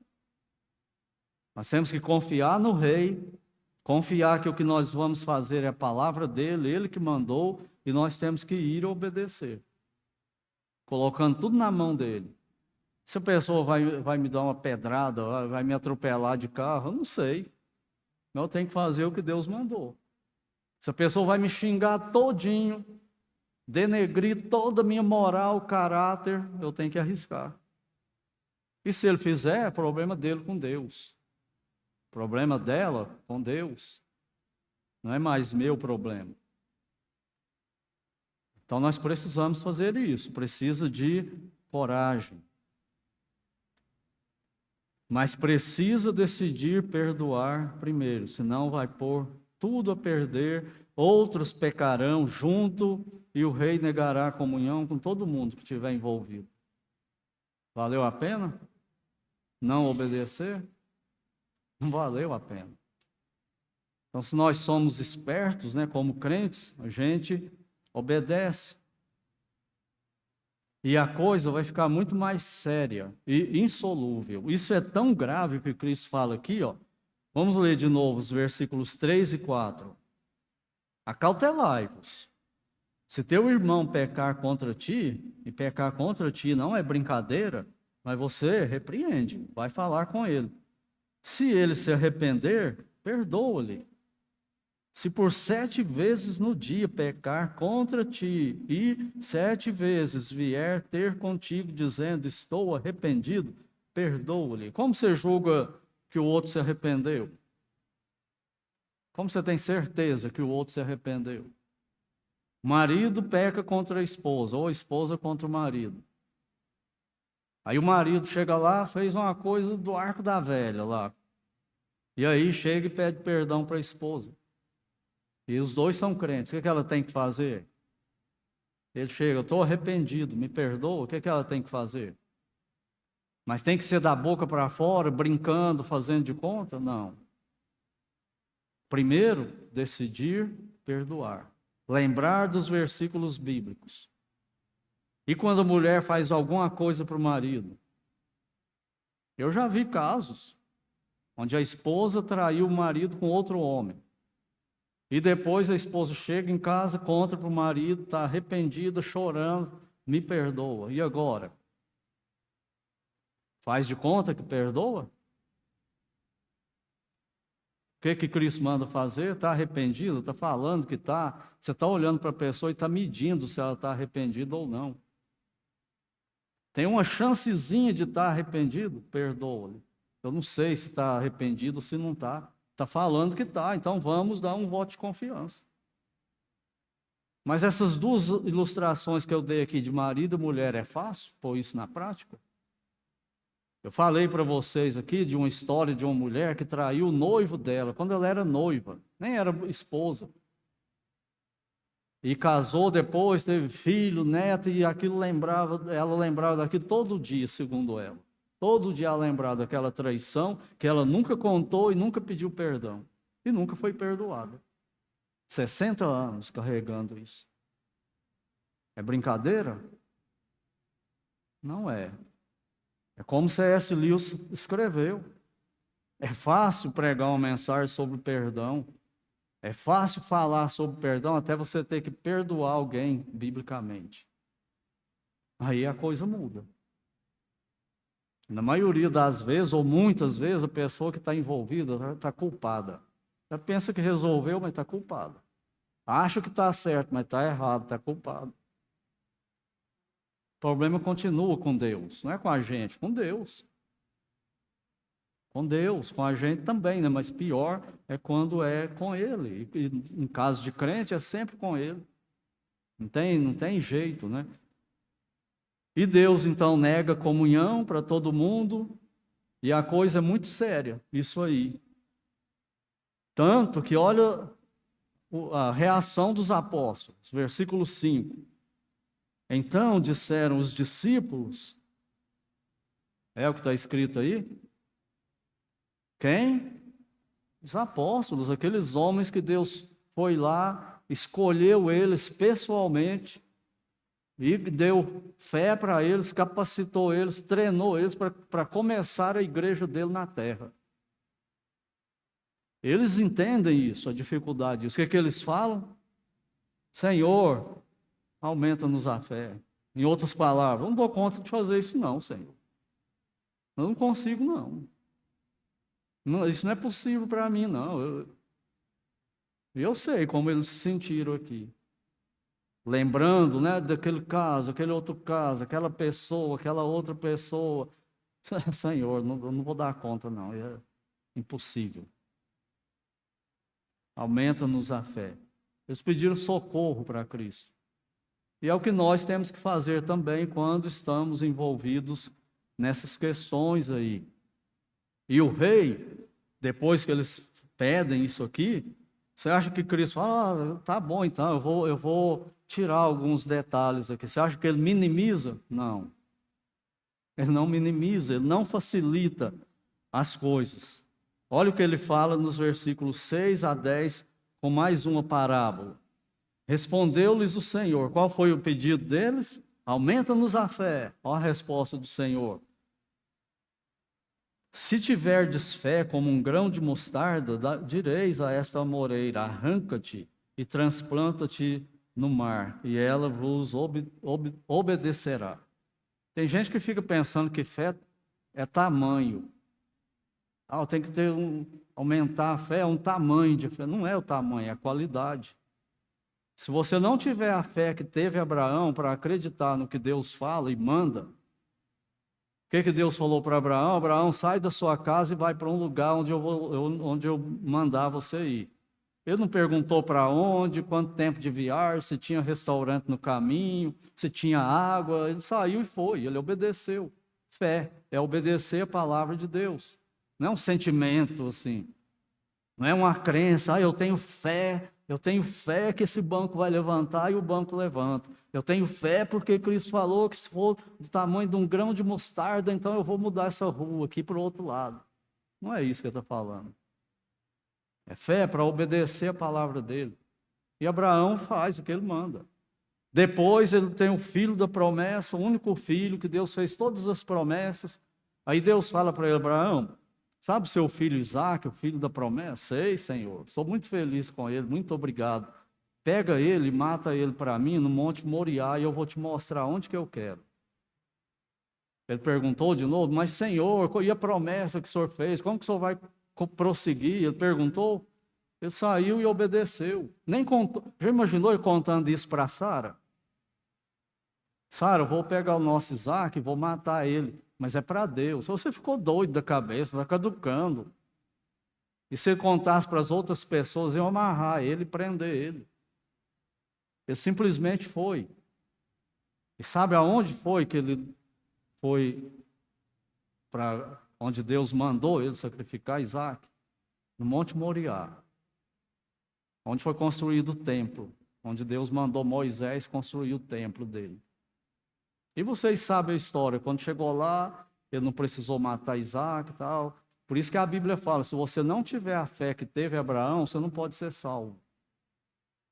Nós temos que confiar no rei, confiar que o que nós vamos fazer é a palavra dele, ele que mandou, e nós temos que ir obedecer. Colocando tudo na mão dele. Se a pessoa vai me dar uma pedrada, vai me atropelar de carro, eu não sei. Eu tenho que fazer o que Deus mandou. Se a pessoa vai me xingar todinho, denegrir toda a minha moral, caráter, eu tenho que arriscar. E se ele fizer, é problema dele com Deus. Problema dela com Deus. Não é mais meu problema. Então nós precisamos fazer isso. Precisa de coragem. Mas precisa decidir perdoar primeiro, senão vai pôr tudo a perder outros pecarão junto e o rei negará a comunhão com todo mundo que estiver envolvido. Valeu a pena? Não obedecer? Não valeu a pena. Então, se nós somos espertos, né, como crentes, a gente obedece. E a coisa vai ficar muito mais séria e insolúvel. Isso é tão grave que Cristo fala aqui, ó. Vamos ler de novo os versículos 3 e 4. Acautelai-vos. Se teu irmão pecar contra ti, e pecar contra ti não é brincadeira, mas você repreende, vai falar com ele. Se ele se arrepender, perdoa-lhe. Se por 7 vezes no dia pecar contra ti, e 7 vezes vier ter contigo dizendo, estou arrependido, perdoa-lhe. Como você julga que o outro se arrependeu? Como você tem certeza que o outro se arrependeu? O marido peca contra a esposa, ou a esposa contra o marido. Aí o marido chega lá, fez uma coisa do arco da velha lá. E aí chega e pede perdão para a esposa. E os dois são crentes. O que ela tem que fazer? Ele chega, eu estou arrependido, me perdoa. O que ela tem que fazer? Mas tem que ser da boca para fora, brincando, fazendo de conta? Não. Primeiro, decidir perdoar. Lembrar dos versículos bíblicos. E quando a mulher faz alguma coisa para o marido? Eu já vi casos onde a esposa traiu o marido com outro homem. E depois a esposa chega em casa, conta para o marido, está arrependida, chorando, me perdoa. E agora? Faz de conta que perdoa? O que Cristo manda fazer? Está arrependido? Está falando que está? Você está olhando para a pessoa e está medindo se ela está arrependida ou não. Tem uma chancezinha de estar arrependido? Perdoa-lhe. Eu não sei se está arrependido ou se não está. Está falando que está, então vamos dar um voto de confiança. Mas essas duas ilustrações que eu dei aqui de marido e mulher, é fácil pôr isso na prática? Eu falei para vocês aqui de uma história de uma mulher que traiu o noivo dela, quando ela era noiva, nem era esposa. E casou depois, teve filho, neto, e aquilo ela lembrava daquilo todo dia, segundo ela. Todo dia ela lembrava daquela traição que ela nunca contou e nunca pediu perdão. E nunca foi perdoada. 60 anos carregando isso. É brincadeira? Não é. É como C.S. Lewis escreveu. É fácil pregar uma mensagem sobre perdão. É fácil falar sobre perdão até você ter que perdoar alguém biblicamente. Aí a coisa muda. Na maioria das vezes, ou muitas vezes, a pessoa que está envolvida está culpada. Já pensa que resolveu, mas está culpada. Acha que está certo, mas está errado, está culpado. O problema continua com Deus, não é com a gente, com Deus. Com Deus, com a gente também, né? Mas pior é quando é com Ele. E em caso de crente, é sempre com Ele. Não tem jeito, né? E Deus, então, nega comunhão para todo mundo, e a coisa é muito séria, isso aí. Tanto que, olha a reação dos apóstolos, versículo 5. Então disseram os discípulos, é o que está escrito aí? Quem? Os apóstolos, aqueles homens que Deus foi lá, escolheu eles pessoalmente, e deu fé para eles, capacitou eles, treinou eles para começar a igreja dele na terra. Eles entendem isso, a dificuldade disso. O que eles falam? Senhor, aumenta-nos a fé. Em outras palavras, eu não dou conta de fazer isso não, Senhor. Eu não consigo não. Isso não é possível para mim, não. Eu sei como eles se sentiram aqui. Lembrando, né, daquele caso, aquele outro caso, aquela pessoa, aquela outra pessoa. Senhor, eu não vou dar conta, não. É impossível. Aumenta-nos a fé. Eles pediram socorro para Cristo. E é o que nós temos que fazer também quando estamos envolvidos nessas questões aí. E o rei, depois que eles pedem isso aqui, Você acha que Cristo fala, tá bom então, eu vou tirar alguns detalhes aqui. Você acha que ele minimiza? Não. Ele não minimiza, ele não facilita as coisas. Olha o que ele fala nos versículos 6 a 10, com mais uma parábola. Respondeu-lhes o Senhor. Qual foi o pedido deles? Aumenta-nos a fé. Olha a resposta do Senhor. Se tiverdes fé como um grão de mostarda, direis a esta amoreira, arranca-te e transplanta-te no mar, e ela vos obedecerá. Tem gente que fica pensando que fé é tamanho. Eu tenho que aumentar a fé, é um tamanho de fé. Não é o tamanho, é a qualidade. Se você não tiver a fé que teve Abraão para acreditar no que Deus fala e manda, o que Deus falou para Abraão? Abraão, sai da sua casa e vai para um lugar onde eu mandar você ir. Ele não perguntou para onde, quanto tempo de viagem, se tinha restaurante no caminho, se tinha água. Ele saiu e foi, ele obedeceu. Fé é obedecer a palavra de Deus. Não é um sentimento assim, não é uma crença, eu tenho fé que esse banco vai levantar e o banco levanta. Eu tenho fé porque Cristo falou que se for do tamanho de um grão de mostarda, então eu vou mudar essa rua aqui para o outro lado. Não é isso que ele está falando. É fé para obedecer a palavra dele. E Abraão faz o que ele manda. Depois ele tem o filho da promessa, o único filho que Deus fez todas as promessas. Aí Deus fala para ele, Abraão, sabe seu filho Isaque, o filho da promessa? Sei, Senhor, sou muito feliz com ele, muito obrigado. Pega ele e mata ele para mim no Monte Moriá e eu vou te mostrar onde que eu quero. Ele perguntou de novo, mas Senhor, e a promessa que o Senhor fez? Como que o Senhor vai prosseguir? Ele perguntou, ele saiu e obedeceu. Nem contou. Já imaginou ele contando isso para Sara? Sara, eu vou pegar o nosso Isaque e vou matar ele. Mas é para Deus. Você ficou doido da cabeça, está caducando. E se ele contasse para as outras pessoas, iam amarrar ele e prender ele. Ele simplesmente foi. E sabe aonde foi que ele foi para onde Deus mandou ele sacrificar Isaque? No Monte Moriá. Onde foi construído o templo. Onde Deus mandou Moisés construir o templo dele. E vocês sabem a história, quando chegou lá, ele não precisou matar Isaque e tal. Por isso que a Bíblia fala, se você não tiver a fé que teve Abraão, você não pode ser salvo.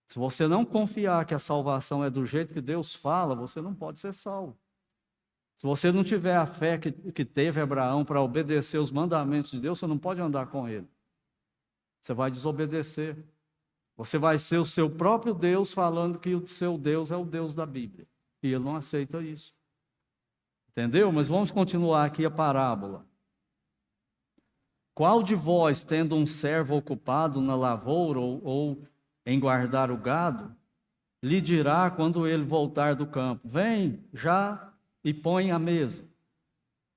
Se você não confiar que a salvação é do jeito que Deus fala, você não pode ser salvo. Se você não tiver a fé que teve Abraão para obedecer os mandamentos de Deus, você não pode andar com ele. Você vai desobedecer. Você vai ser o seu próprio Deus falando que o seu Deus é o Deus da Bíblia. E ele não aceita isso. Entendeu? Mas vamos continuar aqui a parábola. Qual de vós, tendo um servo ocupado na lavoura ou em guardar o gado, lhe dirá quando ele voltar do campo, vem já e põe a mesa.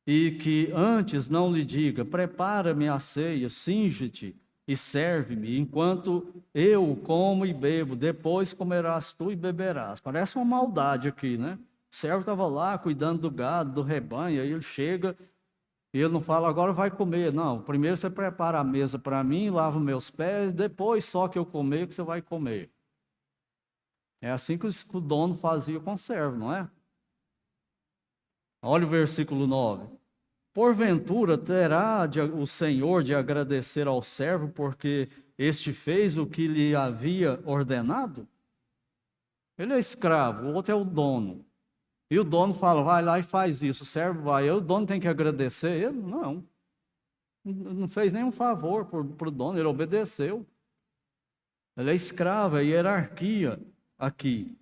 E que antes não lhe diga, prepara-me a ceia, cinge-te e serve-me, enquanto eu como e bebo, depois comerás tu e beberás. Parece uma maldade aqui, né? O servo estava lá cuidando do gado, do rebanho, aí ele chega e ele não fala, agora vai comer. Não, primeiro você prepara a mesa para mim, lava meus pés, depois só que eu comer que você vai comer. É assim que o dono fazia com o servo, não é? Olha o versículo 9. Porventura terá o Senhor de agradecer ao servo porque este fez o que lhe havia ordenado? Ele é escravo, o outro é o dono. E o dono fala, vai lá e faz isso. O servo vai, o dono tem que agradecer ele? Não. Não fez nenhum favor para o dono, ele obedeceu. Ele é escravo, é hierarquia aqui.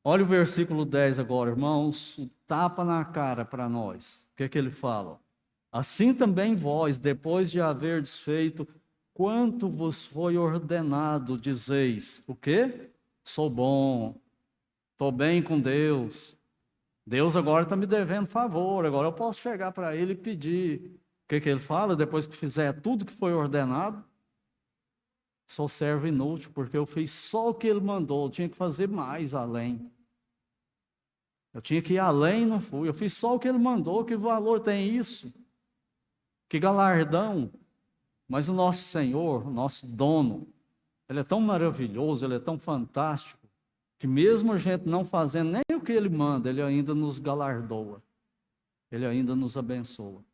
Olha o versículo 10 agora, irmãos, tapa na cara para nós. O que é que ele fala? Assim também vós, depois de haver desfeito, quanto vos foi ordenado, dizeis, o quê? Sou bom, estou bem com Deus. Deus agora está me devendo favor, agora eu posso chegar para ele e pedir. O que ele fala? Depois que fizer tudo que foi ordenado, sou servo inútil, porque eu fiz só o que ele mandou, eu tinha que fazer mais além. Eu tinha que ir além e não fui, eu fiz só o que ele mandou, que valor tem isso? Que galardão? Mas o nosso Senhor, o nosso dono, Ele é tão maravilhoso, ele é tão fantástico, que mesmo a gente não fazendo nem o que ele manda, ele ainda nos galardoa. Ele ainda nos abençoa.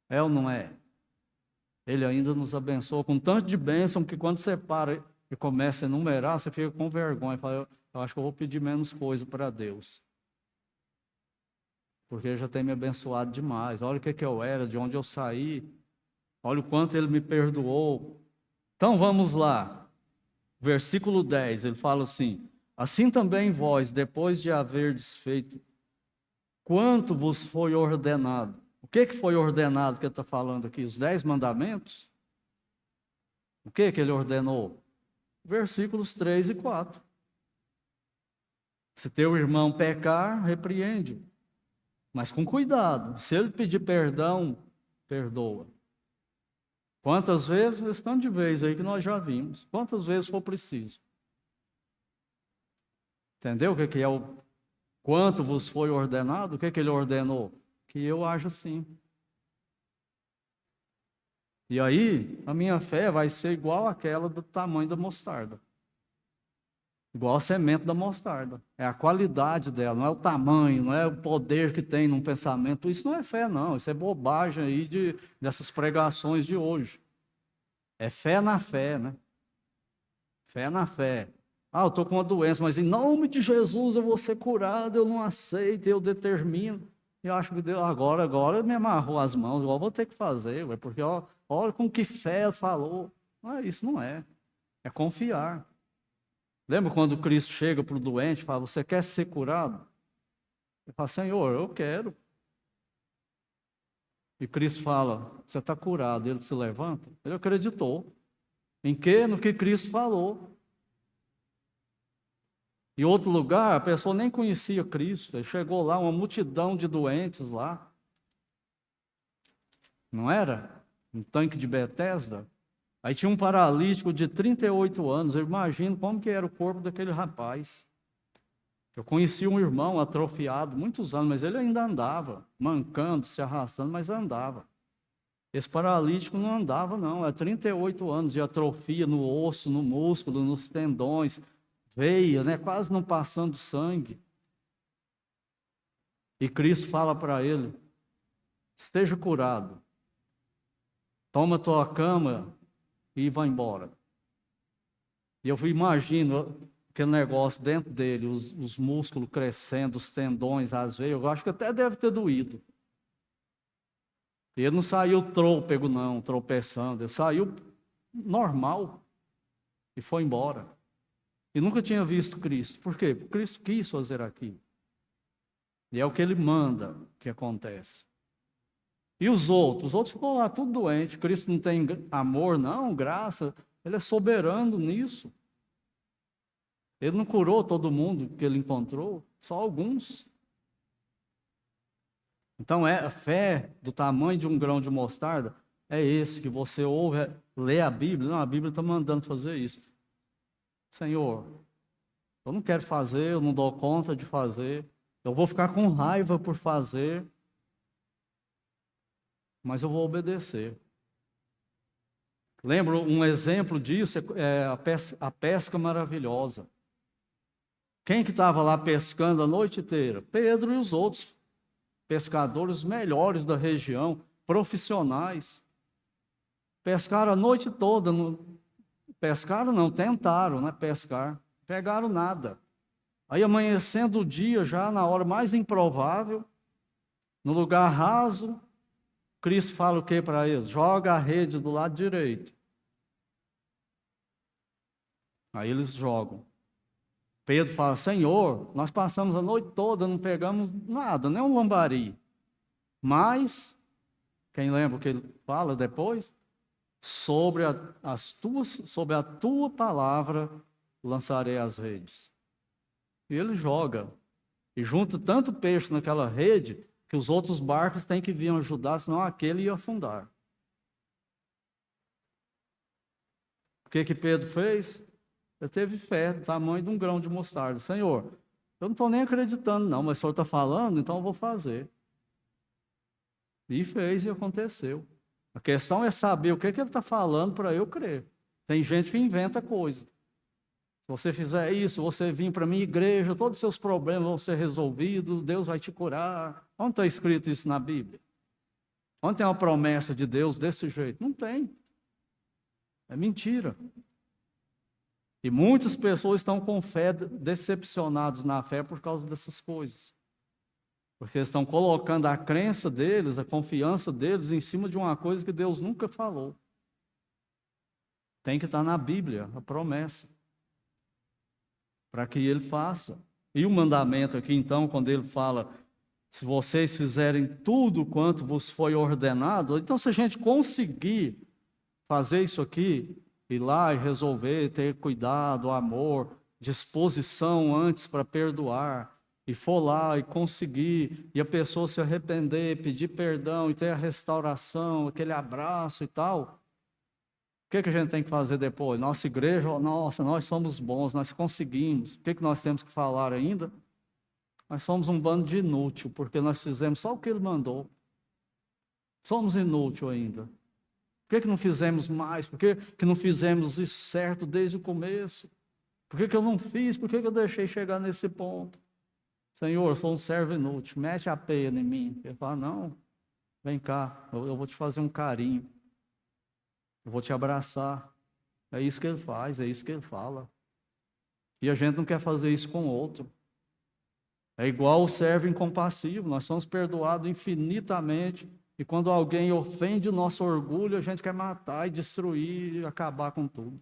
É ou não é? Ele ainda nos abençoa com tanto de bênção que quando você para e começa a enumerar, você fica com vergonha. Fala, eu acho que eu vou pedir menos coisa para Deus. Porque ele já tem me abençoado demais. Olha o que eu era, de onde eu saí. Olha o quanto ele me perdoou. Então vamos lá. Versículo 10, ele fala assim: assim também vós, depois de haverdes feito quanto vos foi ordenado. O que foi ordenado que ele está falando aqui? Os 10 mandamentos? O que ele ordenou? Versículos 3 e 4. Se teu irmão pecar, repreende-o. Mas com cuidado. Se ele pedir perdão, perdoa. Quantas vezes? Esse tanto de vezes aí que nós já vimos. Quantas vezes for preciso. Entendeu o que é o quanto vos foi ordenado? O que ele ordenou? Que eu aja assim. E aí, a minha fé vai ser igual àquela do tamanho da mostarda. Igual a semente da mostarda. É a qualidade dela, não é o tamanho, não é o poder que tem num pensamento. Isso não é fé, não. Isso é bobagem aí dessas pregações de hoje. É fé na fé, né? Fé na fé. Ah, eu estou com uma doença, mas em nome de Jesus eu vou ser curado, eu não aceito, eu determino. Eu acho que Deus, agora me amarrou as mãos, igual vou ter que fazer, porque olha com que fé ele falou. Não, isso não é. É confiar. Lembra quando Cristo chega para o doente e fala, você quer ser curado? Ele fala, Senhor, eu quero. E Cristo fala, você está curado. Ele se levanta. Ele acreditou. Em quê? No que Cristo falou. Em outro lugar, a pessoa nem conhecia Cristo. Ele chegou lá, uma multidão de doentes lá. Não era? Um tanque de Betesda. Aí tinha um paralítico de 38 anos. Eu imagino como que era o corpo daquele rapaz. Eu conheci um irmão atrofiado, muitos anos, mas ele ainda andava, mancando, se arrastando, mas andava. Esse paralítico não andava, não. É 38 anos de atrofia no osso, no músculo, nos tendões, veia, né? Quase não passando sangue. E Cristo fala para ele, esteja curado. Toma tua cama e vai embora. E eu imagino aquele negócio dentro dele, os músculos crescendo, os tendões, as veias, eu acho que até deve ter doído. Ele não saiu trôpego, não, tropeçando, ele saiu normal e foi embora. E nunca tinha visto Cristo. Por quê? Porque Cristo quis fazer aquilo. E é o que ele manda que acontece. E os outros? Os outros ficam lá tudo doente. Cristo não tem amor, não, graça. Ele é soberano nisso. Ele não curou todo mundo que ele encontrou, só alguns. Então, a fé do tamanho de um grão de mostarda é esse que você ouve, lê a Bíblia. Não, a Bíblia está mandando fazer isso. Senhor, eu não quero fazer, eu não dou conta de fazer. Eu vou ficar com raiva por fazer, mas eu vou obedecer. Lembro um exemplo disso, é a pesca maravilhosa. Quem que estava lá pescando a noite inteira? Pedro e os outros pescadores melhores da região, profissionais. Pescaram a noite toda. Pescaram não, tentaram, né, pescar. Pegaram nada. Aí amanhecendo o dia, já na hora mais improvável, no lugar raso, Cristo fala o que para eles? Joga a rede do lado direito. Aí eles jogam. Pedro fala, Senhor, nós passamos a noite toda, não pegamos nada, nem um lambari. Mas, quem lembra o que ele fala depois? Sobre a tua palavra lançarei as redes. E ele joga. E junta tanto peixe naquela rede, que os outros barcos têm que vir ajudar, senão aquele ia afundar. O que Pedro fez? Ele teve fé, do tamanho de um grão de mostarda. Senhor, eu não estou nem acreditando não, mas o Senhor está falando, então eu vou fazer. E fez e aconteceu. A questão é saber o que ele está falando para eu crer. Tem gente que inventa coisa. Se você fizer isso, você vir para a minha igreja, todos os seus problemas vão ser resolvidos, Deus vai te curar. Onde está escrito isso na Bíblia? Onde tem uma promessa de Deus desse jeito? Não tem. É mentira. E muitas pessoas estão com fé, decepcionados na fé por causa dessas coisas. Porque estão colocando a crença deles, a confiança deles em cima de uma coisa que Deus nunca falou. Tem que estar na Bíblia, a promessa, para que ele faça. E o mandamento aqui, então, quando ele fala, se vocês fizerem tudo quanto vos foi ordenado, então se a gente conseguir fazer isso aqui, ir lá e resolver, ter cuidado, amor, disposição antes para perdoar, e for lá e conseguir, e a pessoa se arrepender, pedir perdão e ter a restauração, aquele abraço e tal, o que a gente tem que fazer depois? Nossa igreja, nossa, nós somos bons, nós conseguimos. O que nós temos que falar ainda? Nós somos um bando de inútil, porque nós fizemos só o que ele mandou. Somos inúteis ainda. Por que não fizemos mais? Por que não fizemos isso certo desde o começo? Por que eu não fiz? Por que eu deixei chegar nesse ponto? Senhor, eu sou um servo inútil, mete a peia em mim. Ele fala, não, vem cá, eu vou te fazer um carinho. Eu vou te abraçar. É isso que ele faz, é isso que ele fala. E a gente não quer fazer isso com o outro. É igual o servo incompassivo, nós somos perdoados infinitamente. E quando alguém ofende o nosso orgulho, a gente quer matar e destruir e acabar com tudo.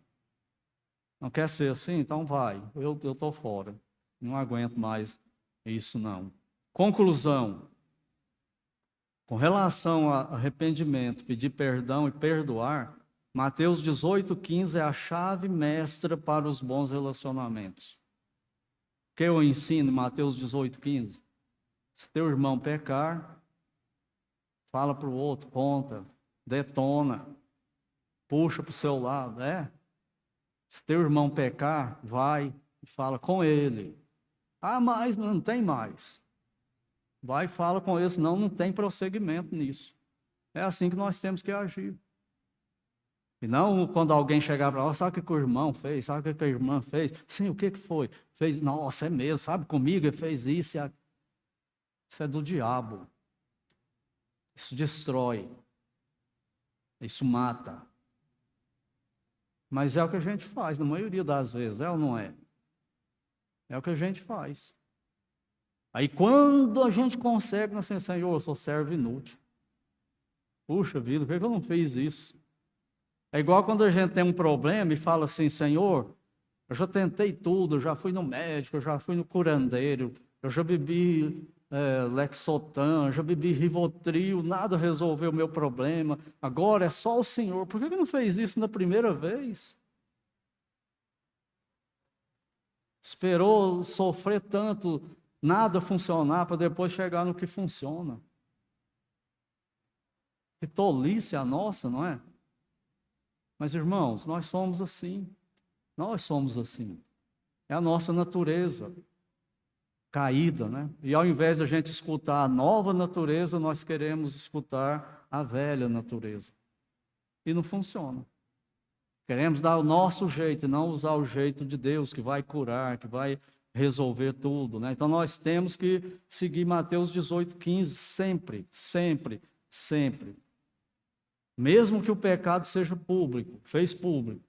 Não quer ser assim? Então vai, eu estou fora. Não aguento mais isso não. Conclusão. Com relação a arrependimento, pedir perdão e perdoar, Mateus 18:15 é a chave mestra para os bons relacionamentos. O que eu ensino em Mateus 18:15? Se teu irmão pecar, fala para o outro, conta, detona, puxa para o seu lado, Se teu irmão pecar, vai e fala com ele. Ah, mas não tem mais. Vai e fala com ele, senão não tem prosseguimento nisso. É assim que nós temos que agir. E não quando alguém chegar para nós, sabe o que o irmão fez? Sabe o que a irmã fez? Sim, o que foi? Fez, nossa, é mesmo, sabe, comigo ele fez isso. Isso é do diabo. Isso destrói. Isso mata. Mas é o que a gente faz, na maioria das vezes, é ou não é? É o que a gente faz. Aí quando a gente consegue, nós dizemos, Senhor, eu sou servo inútil. Puxa vida, por que eu não fiz isso? É igual quando a gente tem um problema e fala assim, Senhor, eu já tentei tudo, eu já fui no médico, eu já fui no curandeiro, eu já bebi Lexotan, eu já bebi Rivotril, nada resolveu o meu problema, agora é só o Senhor. Por que não fez isso na primeira vez? Esperou sofrer tanto, nada funcionar, para depois chegar no que funciona. Que tolice a nossa, não é? Mas, irmãos, nós somos assim. Nós somos assim. É a nossa natureza caída, né? E ao invés de a gente escutar a nova natureza, nós queremos escutar a velha natureza. E não funciona. Queremos dar o nosso jeito e não usar o jeito de Deus, que vai curar, que vai resolver tudo, né? Então nós temos que seguir Mateus 18:15 sempre, sempre, sempre. Mesmo que o pecado seja público, fez público,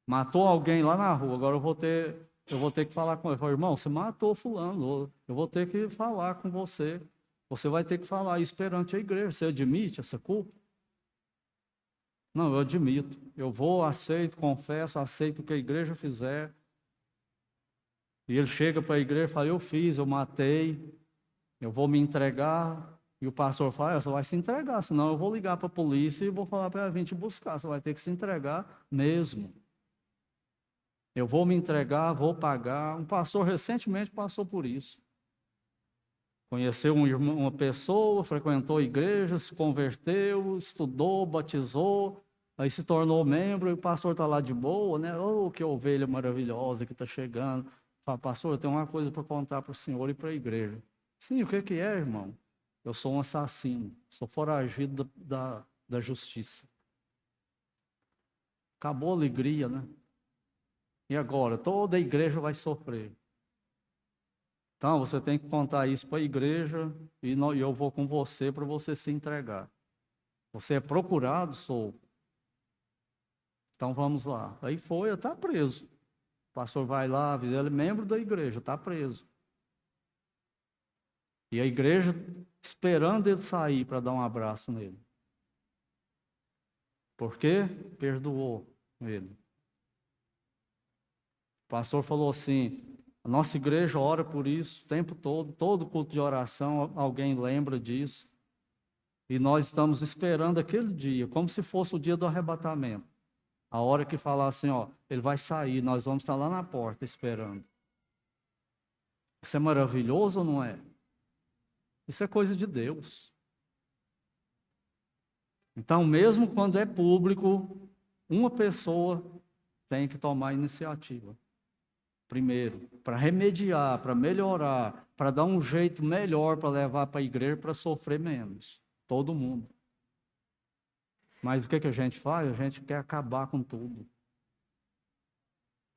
matou alguém lá na rua, agora eu vou ter que falar com ele. Eu falo, irmão, você matou fulano, eu vou ter que falar com você. Você vai ter que falar isso perante a igreja. Você admite essa culpa? Não, eu admito. Eu vou, aceito, confesso, aceito o que a igreja fizer. E ele chega para a igreja e fala, eu fiz, eu matei, eu vou me entregar. E o pastor fala, você vai se entregar, senão eu vou ligar para a polícia e vou falar para ela vir te buscar. Você vai ter que se entregar mesmo. Eu vou me entregar, vou pagar. Um pastor recentemente passou por isso. Conheceu uma pessoa, frequentou a igreja, se converteu, estudou, batizou, aí se tornou membro e o pastor está lá de boa, né? Oh, que ovelha maravilhosa que está chegando. Fala, pastor, eu tenho uma coisa para contar para o senhor e para a igreja. Sim, o que é, irmão? Eu sou um assassino, sou foragido da justiça. Acabou a alegria, né? E agora? Toda a igreja vai sofrer. Então, você tem que contar isso para a igreja e eu vou com você para você se entregar. Você é procurado? Sou. Então, vamos lá. Aí foi, está preso. O pastor vai lá, ele é membro da igreja, está preso. E a igreja esperando ele sair para dar um abraço nele. Por quê? Perdoou ele. O pastor falou assim, a nossa igreja ora por isso o tempo todo culto de oração, alguém lembra disso. E nós estamos esperando aquele dia, como se fosse o dia do arrebatamento. A hora que falar assim, ó, ele vai sair, nós vamos estar lá na porta esperando. Isso é maravilhoso ou não é? Isso é coisa de Deus. Então, mesmo quando é público, uma pessoa tem que tomar a iniciativa. Primeiro, para remediar, para melhorar, para dar um jeito melhor para levar para a igreja, para sofrer menos. Todo mundo. Mas o que a gente faz? A gente quer acabar com tudo.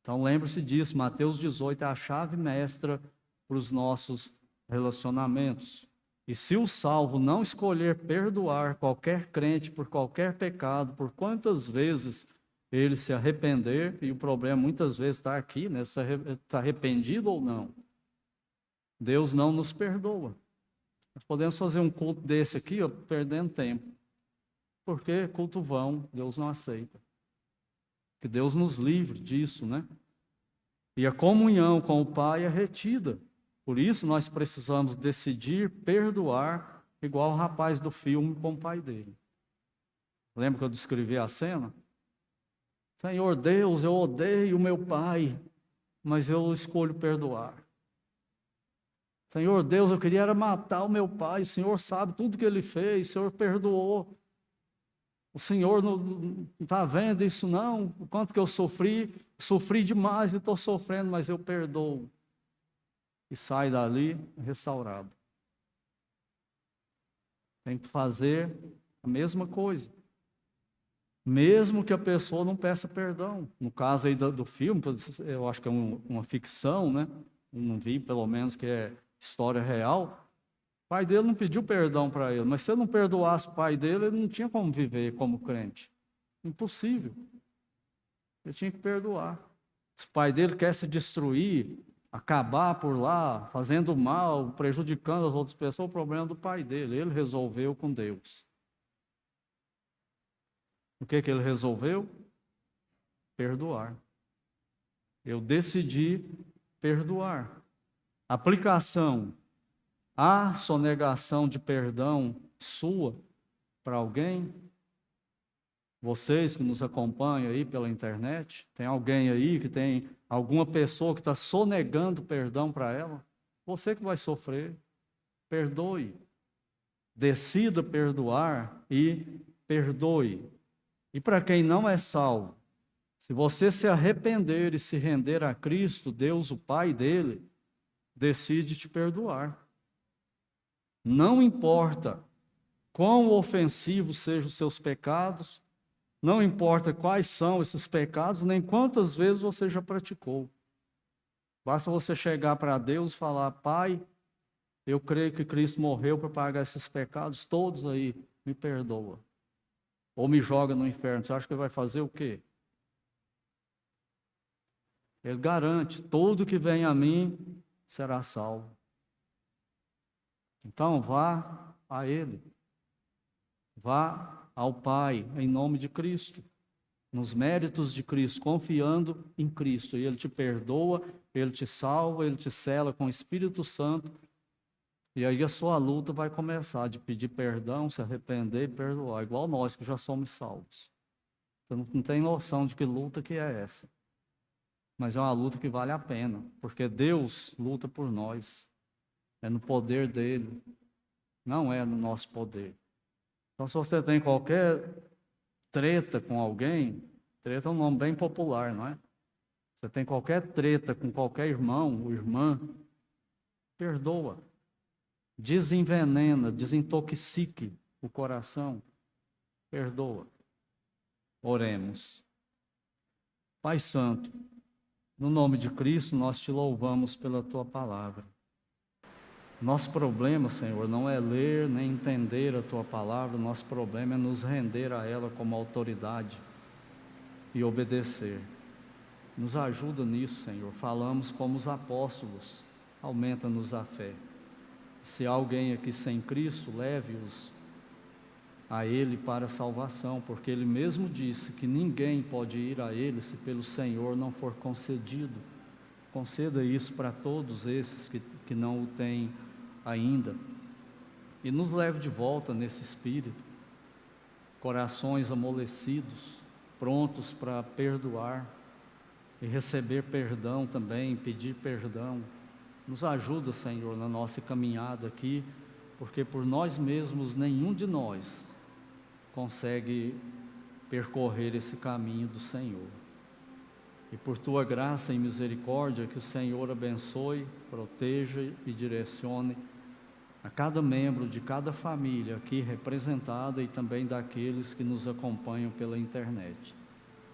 Então lembre-se disso, Mateus 18 é a chave mestra para os nossos relacionamentos. E se o salvo não escolher perdoar qualquer crente por qualquer pecado, por quantas vezes ele se arrepender, e o problema muitas vezes está aqui, né? Se está arrependido ou não, Deus não nos perdoa. Nós podemos fazer um culto desse aqui, ó, perdendo tempo. Porque culto vão, Deus não aceita. Que Deus nos livre disso, né? E a comunhão com o Pai é retida. Por isso nós precisamos decidir perdoar, igual o rapaz do filme com o pai dele. Lembra que eu descrevi a cena? Senhor Deus, eu odeio meu pai, mas eu escolho perdoar. Senhor Deus, eu queria era matar o meu pai, o Senhor sabe tudo que ele fez, o Senhor perdoou. O Senhor não está vendo isso não, o quanto que eu sofri demais e estou sofrendo, mas eu perdoo. E sai dali restaurado. Tem que fazer a mesma coisa. Mesmo que a pessoa não peça perdão. No caso aí do filme, eu acho que é uma ficção, né? Eu não vi, pelo menos, que é história real. O pai dele não pediu perdão para ele, mas se ele não perdoasse o pai dele, ele não tinha como viver como crente. Impossível. Ele tinha que perdoar. Se o pai dele quer se destruir, acabar por lá, fazendo mal, prejudicando as outras pessoas, o problema é do pai dele. Ele resolveu com Deus. O que ele resolveu? Perdoar. Eu decidi perdoar. Aplicação. Há sonegação de perdão sua para alguém? Vocês que nos acompanham aí pela internet, tem alguém aí que tem alguma pessoa que está sonegando perdão para ela? Você que vai sofrer, perdoe. Decida perdoar e perdoe. E para quem não é salvo, se você se arrepender e se render a Cristo, Deus, o Pai dele, decide te perdoar. Não importa quão ofensivos sejam os seus pecados, não importa quais são esses pecados, nem quantas vezes você já praticou. Basta você chegar para Deus e falar: Pai, eu creio que Cristo morreu para pagar esses pecados todos aí, me perdoa. Ou me joga no inferno. Você acha que ele vai fazer o quê? Ele garante: todo que vem a mim será salvo. Então vá a Ele. Vá ao Pai, em nome de Cristo, nos méritos de Cristo, confiando em Cristo. E Ele te perdoa, Ele te salva, Ele te sela com o Espírito Santo. E aí a sua luta vai começar de pedir perdão, se arrepender e perdoar, igual nós que já somos salvos. Você não tem noção de que luta que é essa. Mas é uma luta que vale a pena, porque Deus luta por nós. É no poder dEle, não é no nosso poder. Então, se você tem qualquer treta com alguém, treta é um nome bem popular, não é? Você tem qualquer treta com qualquer irmão ou irmã, perdoa. Desenvenena, desintoxique o coração. Perdoa. Oremos. Pai Santo, no nome de Cristo, nós te louvamos pela tua palavra. Nosso problema, Senhor, não é ler nem entender a tua palavra, nosso problema é nos render a ela como autoridade e obedecer. Nos ajuda nisso, Senhor. Falamos como os apóstolos, aumenta-nos a fé. Se há alguém aqui sem Cristo, leve-os a Ele para a salvação, porque Ele mesmo disse que ninguém pode ir a Ele se pelo Senhor não for concedido. Conceda isso para todos esses que não o têm ainda. E nos leve de volta nesse espírito, corações amolecidos, prontos para perdoar e receber perdão também, pedir perdão. Nos ajuda, Senhor, na nossa caminhada aqui, porque por nós mesmos nenhum de nós consegue percorrer esse caminho do Senhor. E por tua graça e misericórdia, que o Senhor abençoe, proteja e direcione a cada membro de cada família aqui representada e também daqueles que nos acompanham pela internet.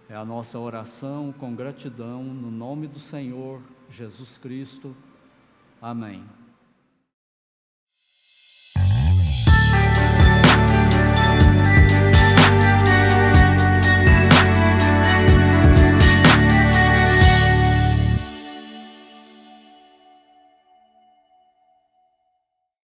É a nossa oração com gratidão, no nome do Senhor Jesus Cristo. Amém.